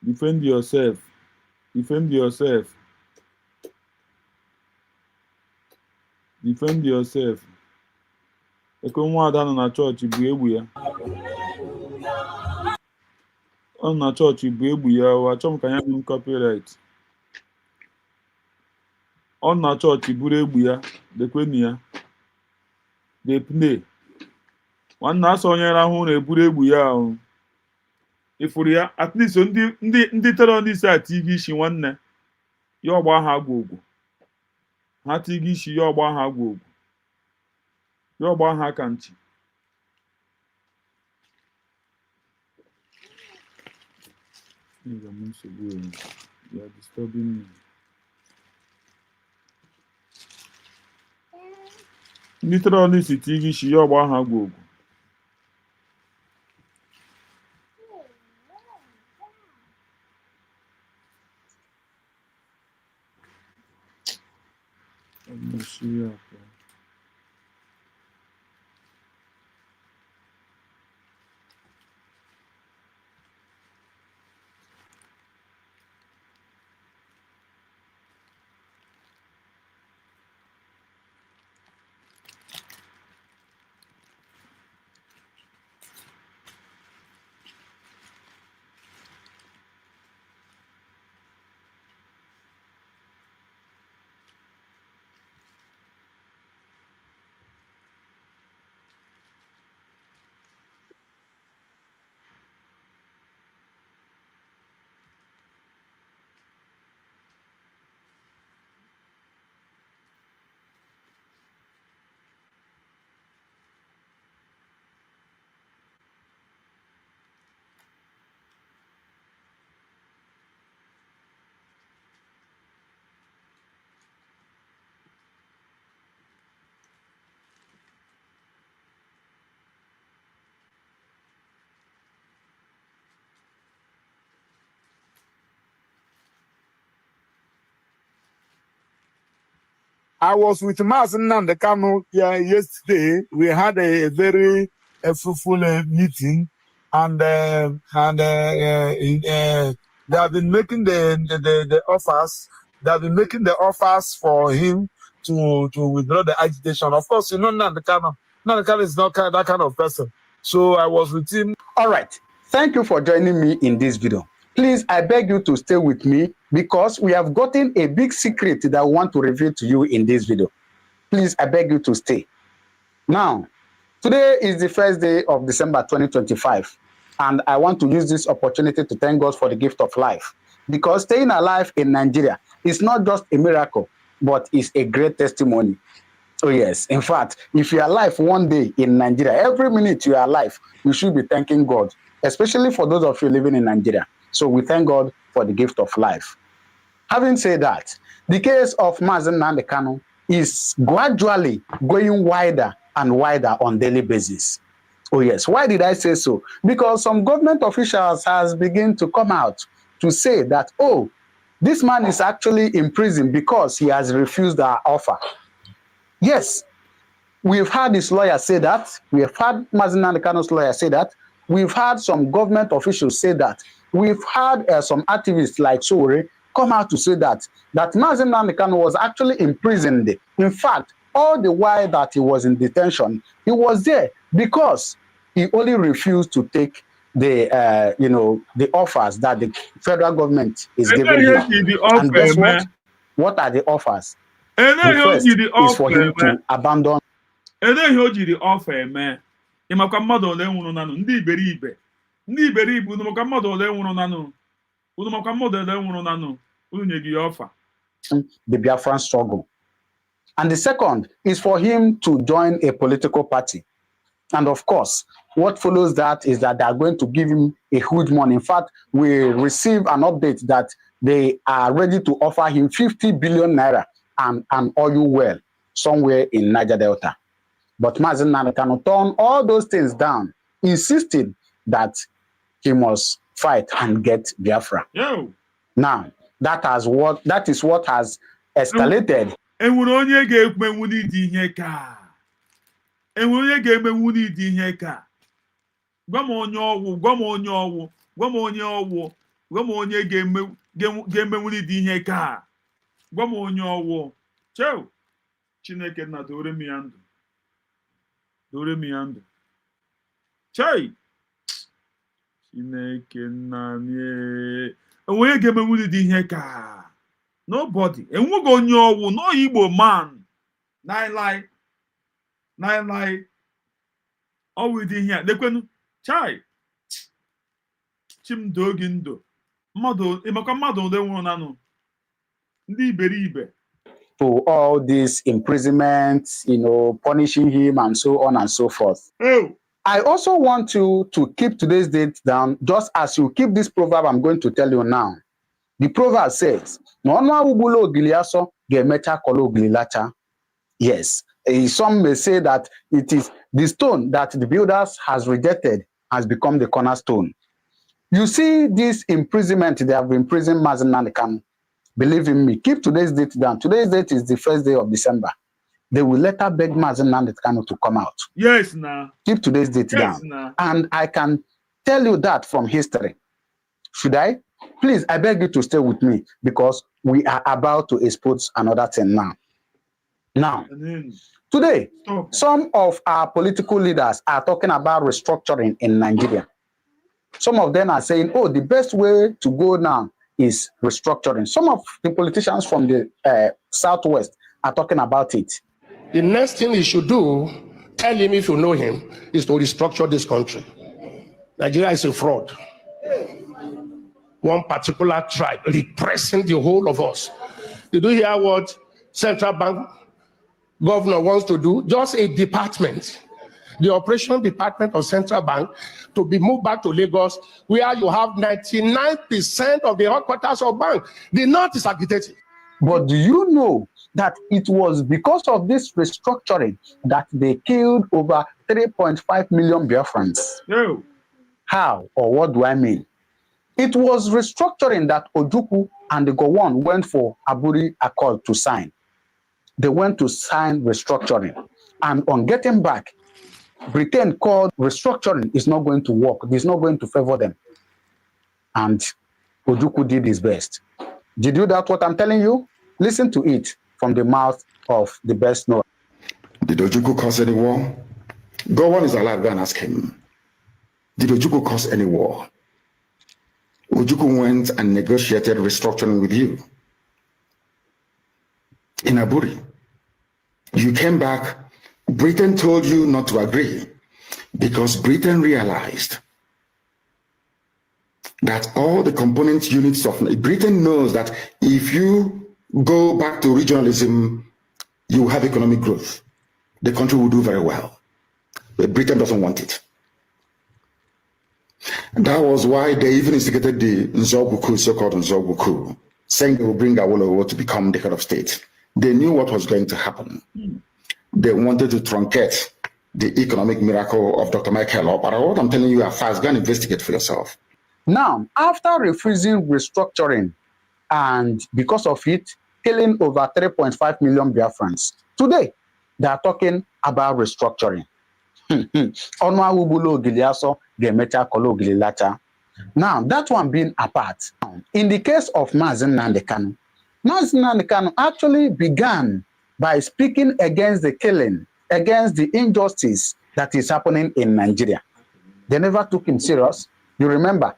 Defend yourself. Defend yourself. Defend yourself. Eko nwaada nọ na chọọchị bụ egbu ya. Ọ nọ na chọọchị bụ egbu ya. Achọ m ka ya nwee copyright. On na church buru egbu ya dekweni ya dey play nwanne asọ onye rahụ na-eburu egbu ya ahụ ifuru ya at least ndị terrorist atighị isi nwanne ya ọgba ha gwogwo ha tighị isi ya ọgba ha gwogwo ya ọgba ha ka nchi you are disturbing me. Ndị terrorist tighị isi ya ọgba ha gwogwo I was with Mazen and the Kano yesterday. We had a very fruitful meeting, and they have been making the offers. They have been making the offers for him to withdraw the agitation. Of course, you know Nanda Kano. Nanda Kano is not that kind of person. So I was with him. All right. Thank you for joining me in this video. Please, I beg you to stay with me because we have gotten a big secret that I want to reveal to you in this video. Please, I beg you to stay. Now, today is the first day of December 2025, and I want to use this opportunity to thank God for the gift of life, because staying alive in Nigeria is not just a miracle, but it's a great testimony. Oh yes, in fact, if you are alive one day in Nigeria, every minute you are alive, you should be thanking God, especially for those of you living in Nigeria. So we thank God for the gift of life. Having said that, the case of Mazen Nnamdi Kanu is gradually going wider and wider on daily basis. Oh yes, why did I say so? Because some government officials has begun to come out to say that, oh, this man is actually in prison because he has refused our offer. Yes, we've had his lawyer say that. We have had Mazen Nnamdi Kanu's lawyer say that. We've had some government officials say that. We've had some activists like Sowore come out to say that Mazen Nnamdi Kanu was actually imprisoned. In fact, all the while that he was in detention, he was there because he only refused to take the the offers that the federal government is giving him. And guess what? What are the offers? The first is for him to abandon. The offer, ịmakwa mmadụ ole nwụrụ nanụ ndị iberibe unu makwa mmadụ ole nwụrụ nanụ unu makwa mmadụ ole nwụrụ nanụ unu nye gị ọfa. The Biafran struggle. And the second is for him to join a political party. And of course, what follows that is that they are going to give him a huge money. In fact, we received an update that they are ready to offer him 50 billion naira and an oil well somewhere in Niger Delta. But Mazen Nnamdi Kanu turned all those things down, insisting that he must fight and get Biafra. Yo. Now, that is what has escalated. Chai. Chineke nna m onye ga-emenwuli dị ihe ka Nobody. And we're going to no Igbo man. Nine like. All we did here. They couldn't chai. Chim dogindo. Mother, Imakamado, they won't know. To all these imprisonments, punishing him and so on and so forth. Oh. I also want you to keep today's date down, just as you keep this proverb I'm going to tell you now. The proverb says, yes, some may say that it is the stone that the builders has rejected has become the cornerstone. You see this imprisonment, they have imprisoned Mazen Nnamdi Kanu. Believe in me, keep today's date down. Today's date is the 1st day of December. They will later beg Mazen Nnamdi Kanu to come out. Yes, now. Keep today's date down. Nah. And I can tell you that from history. Should I? Please, I beg you to stay with me because we are about to expose another thing now. Now, today, some of our political leaders are talking about restructuring in Nigeria. Some of them are saying, oh, the best way to go now is restructuring. Some of the politicians from the Southwest are talking about it. The next thing he should do, tell him if you know him, is to restructure this country. Nigeria is a fraud. One particular tribe repressing the whole of us. Did you hear what Central Bank governor wants to do? Just a department, the operation department of Central Bank, to be moved back to Lagos, where you have 99% of the headquarters of bank. The North is agitated. But do you know that it was because of this restructuring that they killed over 3.5 million Biafrans? No. How or what do I mean? It was restructuring that Ojukwu and the Gowon went for Aburi Accord to sign. They went to sign restructuring. And on getting back, Britain called restructuring is not going to work. It's not going to favor them. And Ojukwu did his best. Did you doubt what I'm telling you? Listen to it from the mouth of the best knower. Did Ojukwu cause any war? Gowon is alive, go and ask him. Did Ojukwu cause any war? Ojukwu went and negotiated restructuring with you in Aburi. You came back. Britain told you not to agree because Britain realized that all the component units of Britain knows that if you go back to regionalism, you have economic growth. The country will do very well. But Britain doesn't want it. And that was why they even instigated the Nzogbu, so-called Nzogbu, saying they will bring Awolowo to become the head of state. They knew what was going to happen. They wanted to truncate the economic miracle of Dr. Michael Akparawa. What I'm telling you are fast. Go and investigate for yourself. Now, after refusing restructuring and because of it, killing over 3.5 million Biafrans, today they are talking about restructuring. Now, that one being apart, in the case of Mazen Nnamdi Kanu, Mazen Nnamdi Kanu actually began by speaking against the killing, against the injustice that is happening in Nigeria. They never took him serious. You remember,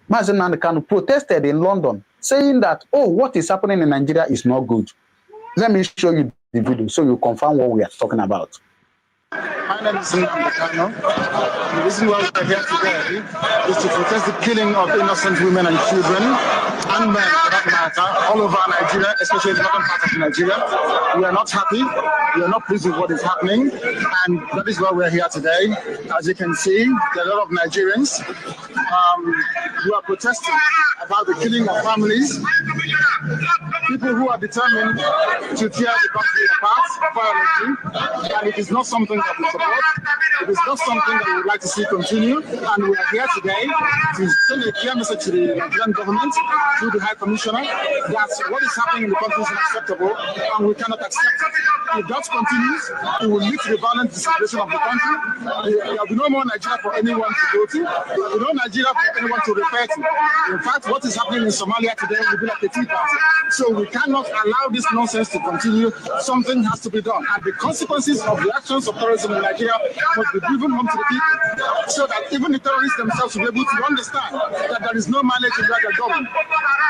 Mazen Nnamdi Kanu protested in London saying that, oh, what is happening in Nigeria is not good. Let me show you the video so you confirm what we are talking about. My name is Nnamdi Kanu. The reason why we are here today is to protest the killing of innocent women and children and men, for that matter, all over Nigeria, especially in the northern part of Nigeria. We are not happy. We are not pleased with what is happening, and that is why we are here today. As you can see, there are a lot of Nigerians who are protesting about the killing of families, people who are determined to tear the country apart violently, and it is not something that we support. It is not something that we would like to see continue, and we are here today to send a clear message to the Nigerian government, to the High Commissioner, that what is happening in the country is unacceptable, and we cannot accept it. If that continues, it will lead to the violent disintegration of the country. There will be no more Nigeria for anyone to go to. There will be no Nigeria for anyone to refer to. In fact, what is happening in Somalia today will be like a tea party. So we cannot allow this nonsense to continue. Something has to be done. And the consequences of the actions of terrorism in Nigeria must be driven home to the people so that even the terrorists themselves will be able to understand that there is no mileage in where they're going.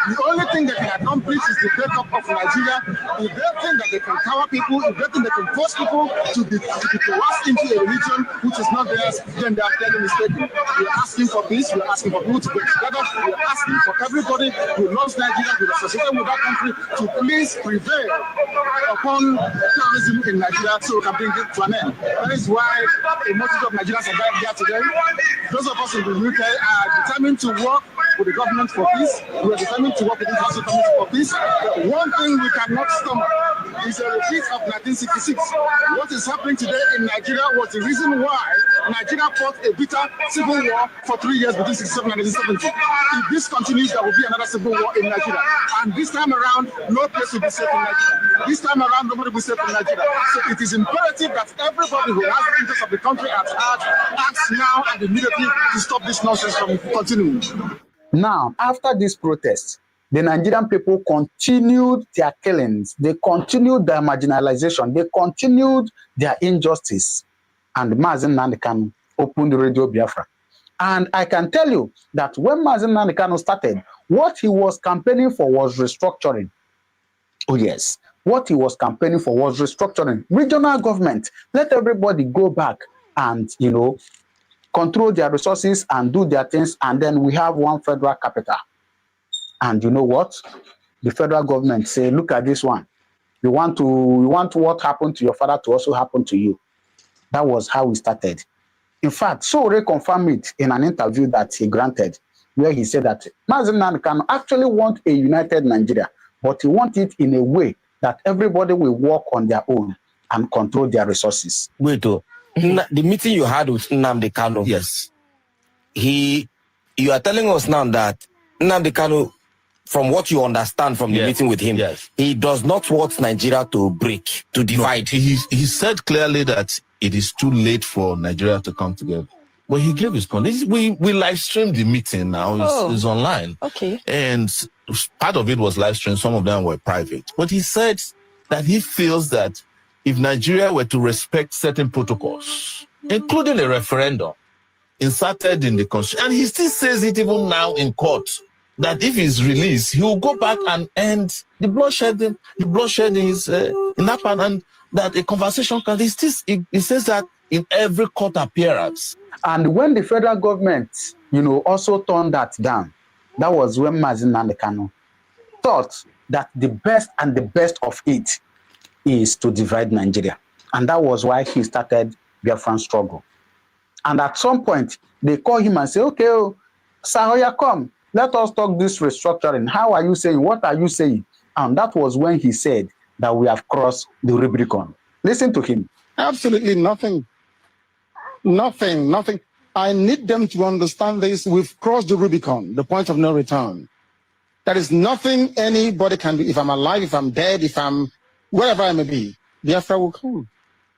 The only thing they can accomplish is the breakup of Nigeria. If they think that they can cower people, if they think they can force people to be coerced into a religion which is not theirs, then they are clearly mistaken. We are asking for peace. We are asking for people to get together. We are asking for everybody who loves Nigeria, who is associated with that country, to please prevail upon terrorism in Nigeria so we can bring it to an end. That is why a multitude of Nigerians are gathered here today. Those of us in the UK are determined to work with the government for peace. We are determined to work with the international community for peace. But one thing we cannot stomach is a repeat of 1966. What is happening today in Nigeria was the reason why Nigeria fought a bitter civil war for 3 years between 1967 and 1970. If this continues, there will be another civil war in Nigeria. And this time around, no place will be safe in Nigeria. This time around, nobody will be safe in Nigeria. So it is imperative that everybody who has the interest of the country at heart acts now and immediately to stop this nonsense from continuing. Now, after this protest, the Nigerian people continued their killings, they continued their marginalization, they continued their injustice. And Mazen Nnamdi Kanu opened Radio Biafra. And I can tell you that when Mazen Nnamdi Kanu started, what he was campaigning for was restructuring. Oh yes, what he was campaigning for was restructuring. Regional government, let everybody go back and, control their resources and do their things, and then we have one federal capital. And you know what? The federal government say, look at this one. You want what happened to your father to also happen to you. That was how we started. In fact, Sowore confirmed it in an interview that he granted, where he said that Mazen Nnamdi Kanu actually want a united Nigeria, but he wants it in a way that everybody will work on their own and control their resources. Wait, the meeting you had with Nnamdi Kanu, yes, you are telling us now that Nnamdi Kanu, from what you understand from the meeting with him, he does not want Nigeria to break, to divide. No, he said clearly that it is too late for Nigeria to come together. Well, he gave his point. We live streamed the meeting now. It's online. Okay. And part of it was live streamed. Some of them were private. But he said that he feels that if Nigeria were to respect certain protocols, including a referendum inserted in the constitution, and he still says it even now in court, that if he's released, he will go back and end the bloodshed. The bloodshed is in Japan, and that a conversation can. He says that in every court appearance. And when the federal government, also turned that down, that was when Mazen Nnamdi Kanu thought that the best and the best of it is to divide Nigeria. And that was why he started Biafran struggle. And at some point, they call him and say, okay, Sahoya, come, let us talk this restructuring. How are you saying? What are you saying? And that was when he said that we have crossed the Rubicon. Listen to him. Absolutely nothing. Nothing. I need them to understand this. We've crossed the Rubicon, the point of no return. There is nothing anybody can do. If I'm alive, if I'm dead, if I'm wherever I may be, Biafra will come.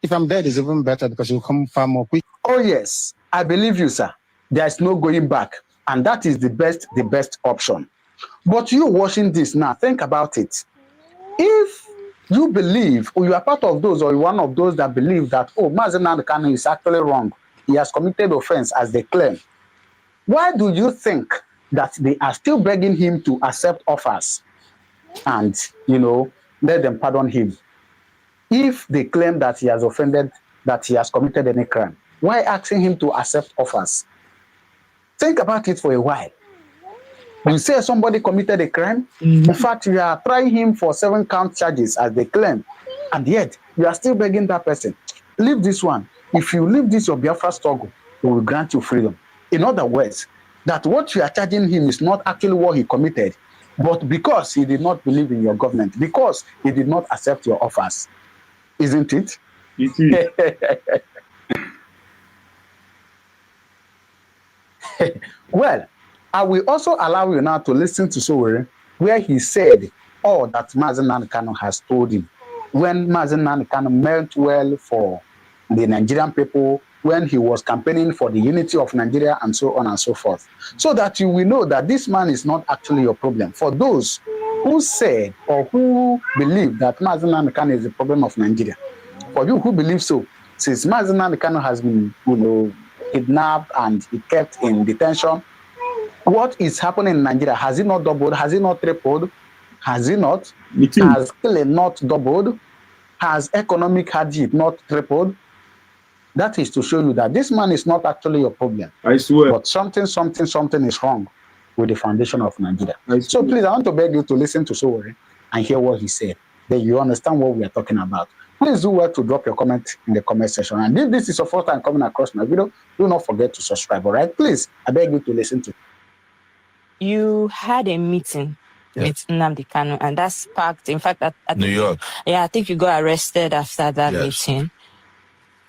If I'm dead, it's even better because it will come far more quick. Oh yes, I believe you, sir. There is no going back. And that is the best option. But you watching this now, think about it. If you believe, or you are part of those, or one of those that believe that, Mazen Nnamdi Kanu is actually wrong, he has committed offense as they claim, why do you think that they are still begging him to accept offers and, let them pardon him? If they claim that he has offended, that he has committed any crime, why asking him to accept offers? Think about it for a while. You say somebody committed a crime, in fact, you are trying him for 7-count charges as they claim, and yet you are still begging that person, leave this one. If you leave this your Biafra struggle, we will grant you freedom. In other words, that what you are charging him is not actually what he committed, but because he did not believe in your government, because he did not accept your offers. Isn't it? It is. Well, I will also allow you now to listen to Sowore, where he said all that Mazen Nnamdi Kanu has told him. When Mazen Nnamdi Kanu meant well for the Nigerian people, when he was campaigning for the unity of Nigeria and so on and so forth. So that you will know that this man is not actually your problem. For those who said or who believed that Mazi Nnamdi Kanu is the problem of Nigeria? For you who believe so, since Mazi Nnamdi Kanu has been, kidnapped and kept in detention, what is happening in Nigeria? Has it not doubled? Has it not tripled? Has it not? Has killing not doubled? Has economic hardship not tripled? That is to show you that this man is not actually your problem. I swear. But something is wrong with the foundation of Nigeria. So please, I want to beg you to listen to Sowore and hear what he said. Then you understand what we are talking about. Please do well to drop your comment in the comment section. And if this is your first time coming across my video, do not forget to subscribe, all right? Please, I beg you to listen to. You had a meeting with Nnamdi Kanu, and that sparked, in fact, I New York. Yeah, I think you got arrested after that meeting.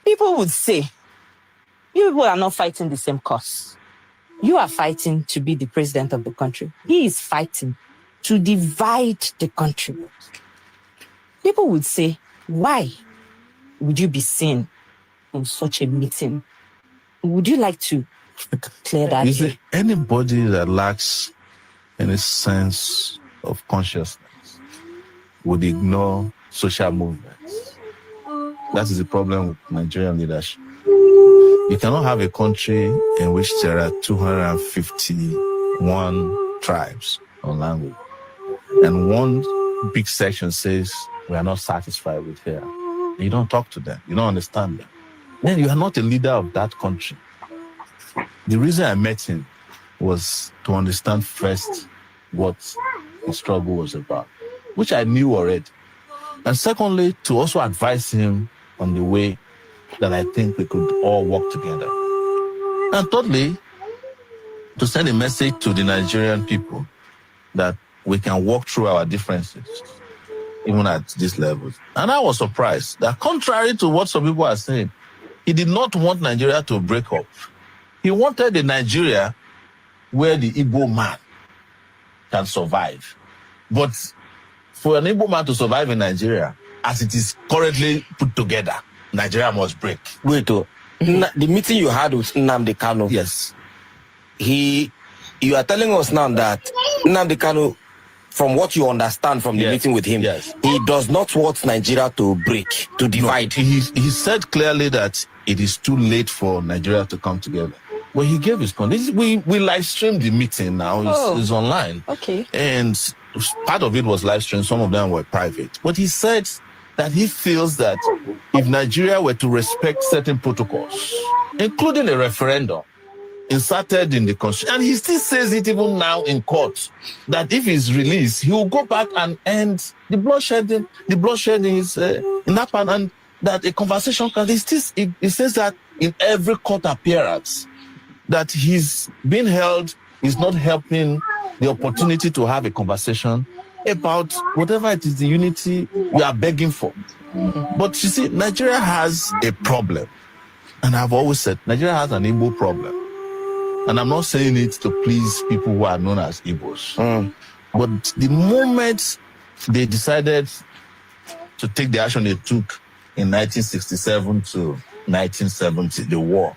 People would say, you people are not fighting the same cause. You are fighting to be the president of the country. He is fighting to divide the country. People would say, why would you be seen in such a meeting? Would you like to clear that? You see, anybody that lacks any sense of consciousness would ignore social movements. That is the problem with Nigerian leadership. You cannot have a country in which there are 251 tribes or language, and one big section says we are not satisfied with here. And you don't talk to them. You don't understand them. Then you are not a leader of that country. The reason I met him was to understand first what the struggle was about, which I knew already. And secondly, to also advise him on the way that I think we could all work together. And thirdly, to send a message to the Nigerian people that we can walk through our differences, even at this level. And I was surprised that, contrary to what some people are saying, he did not want Nigeria to break up. He wanted a Nigeria where the Igbo man can survive. But for an Igbo man to survive in Nigeria, as it is currently put together, Nigeria must break. Wait, the meeting you had with Nnamdi Kanu. Yes. You are telling us now that Nnamdi Kanu, from what you understand from the meeting with him, he does not want Nigeria to break, to divide. No, he said clearly that it is too late for Nigeria to come together. Well, he gave his conditions. We live streamed the meeting now. It's online. Okay. And part of it was live streamed. Some of them were private. But he said that he feels that if Nigeria were to respect certain protocols, including a referendum inserted in the constitution, and he still says it even now in court, that if he's released, he will go back and end the bloodshed in Japan, and that a conversation can. He says that in every court appearance, that he's being held is not helping the opportunity to have a conversation about whatever it is, the unity we are begging for. But you see, Nigeria has a problem. And I've always said, Nigeria has an Igbo problem. And I'm not saying it to please people who are known as Igbos. But the moment they decided to take the action they took in 1967 to 1970, the war,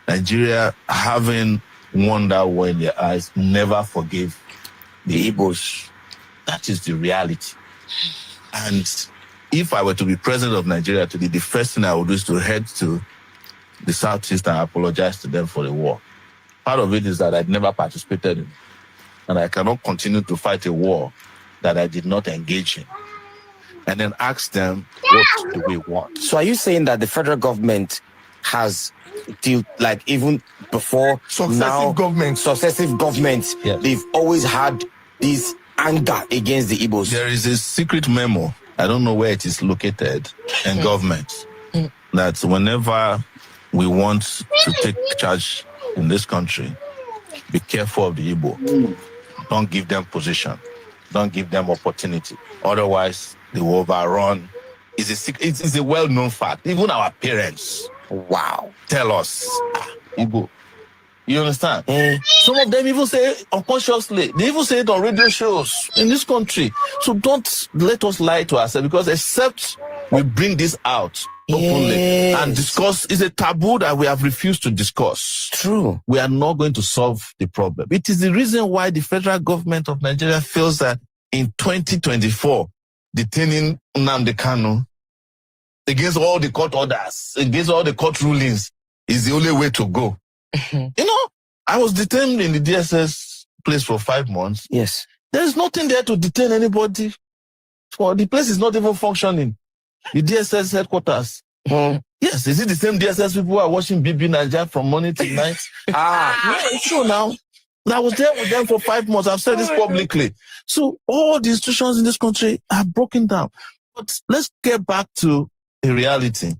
Nigeria, having won that war in their eyes, never forgave the Igbos. That is the reality. And if I were to be president of Nigeria today, the first thing I would do is to head to the Southeast and apologize to them for the war. Part of it is that I'd never participated in, and I cannot continue to fight a war that I did not engage in. And then ask them, what do we want? So are you saying that the federal government has, even before successive governments, they've always had this anger against the Igbos? There is a secret memo, I don't know where it is located, in government, that whenever we want to take charge in this country, be careful of the Igbo. Don't give them position. Don't give them opportunity. Otherwise, they will overrun. It's a well-known fact. Even our parents, tell us, Igbo. You understand? Some of them even say it unconsciously. They even say it on radio shows in this country. So don't let us lie to ourselves, because except we bring this out openly and discuss, it's a taboo that we have refused to discuss. True. We are not going to solve the problem. It is the reason why the federal government of Nigeria feels that in 2024 detaining Nnamdi Kanu against all the court orders, against all the court rulings is the only way to go. You know, I was detained in the DSS place for 5 months. Yes. There's nothing there to detain anybody. For the place is not even functioning. The DSS headquarters. Yes, is it the same DSS people who are watching BB Nigeria from morning till night? Yeah, it's true now. I was there with them for 5 months. I've said this publicly. So all the institutions in this country are broken down. But let's get back to a reality.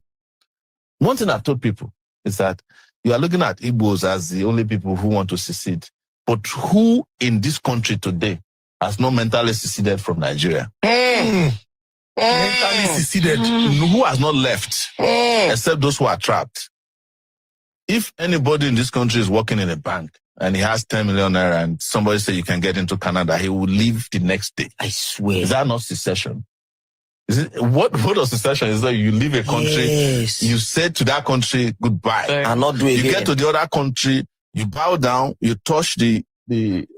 One thing I've told people is that you are looking at Igbos as the only people who want to secede. But who in this country today has not mentally seceded from Nigeria? Mentally seceded. Who has not left? Except those who are trapped. If anybody in this country is working in a bank and he has 10 million naira and somebody say you can get into Canada, he will leave the next day. I swear. Is that not secession? Is it, what of secession is that you leave a country, you say to that country goodbye, and not do it you again. get to the other country, you bow down, you touch the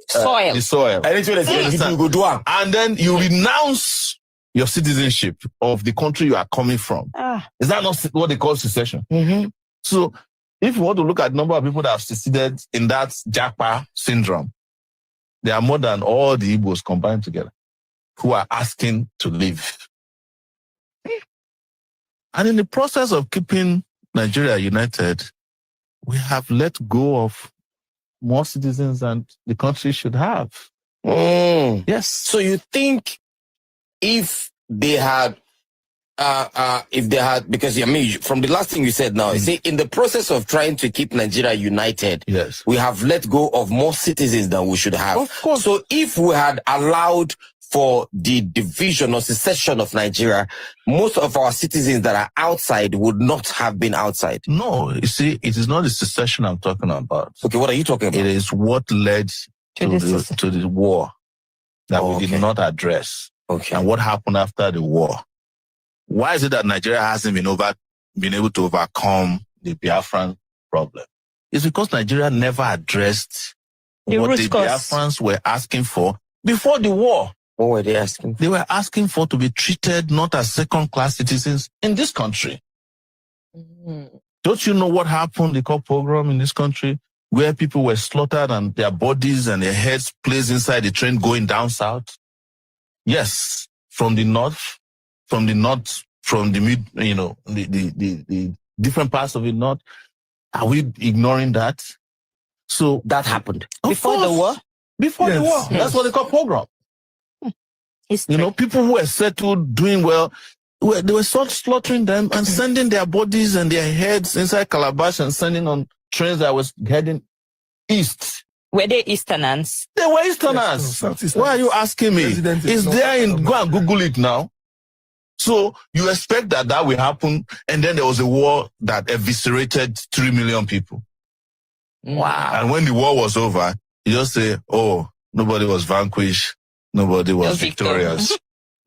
soil. And then you renounce your citizenship of the country you are coming from. Is that not what they call secession? So if you want to look at the number of people that have seceded in that Japa syndrome, there are more than all the Igbos combined together who are asking to leave. And in the process of keeping Nigeria united, we have let go of more citizens than the country should have. Yes. So you think if they had, because I mean, from the last thing you said now, you say in the process of trying to keep Nigeria united, yes, we have let go of more citizens than we should have. Of course. So if we had allowed for the division or secession of Nigeria, most of our citizens that are outside would not have been outside. No, you see, it is not the secession I'm talking about. Okay, what are you talking about? It is what led to the war that we did not address. Okay. And what happened after the war. Why is it that Nigeria hasn't been able to overcome the Biafran problem? It's because Nigeria never addressed what the Biafrans were asking for before the war. What were they asking? They were asking for to be treated not as second-class citizens in this country. Don't you know what happened, the called pogrom in this country, where people were slaughtered and their bodies and their heads placed inside the train going down south? Yes, from the mid, the different parts of the north. Are we ignoring that? So that happened before the war. Before the war, that's what they call pogrom. You know, people who were settled, doing well, they were slaughtering them and sending their bodies and their heads inside calabash and sending on trains that was heading east. Were they Easterners? They were Easterners. Why are you asking me? It's there go and Google it now. So you expect that will happen, and then there was a war that eviscerated 3 million people. Wow. And when the war was over, you just say, oh, nobody was vanquished, nobody was victorious.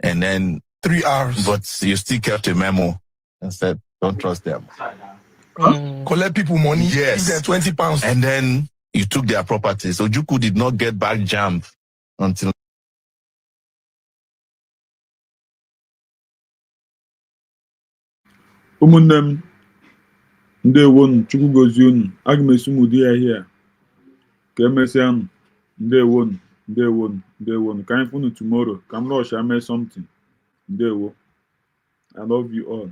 And then 3 hours. But you still kept a memo and said, don't trust them. Collect people money, yes, give them 20 pounds. And then you took their properties. So Ojukwu did not get back jammed until ụmụnne m ndewonu, Chukwu gozie unu. Aga m esi ụmụ di ya here ka emesịa unu. Ndewonu ka anyị funu tomorrow ka m rush ame something. Ndewo, I love you all.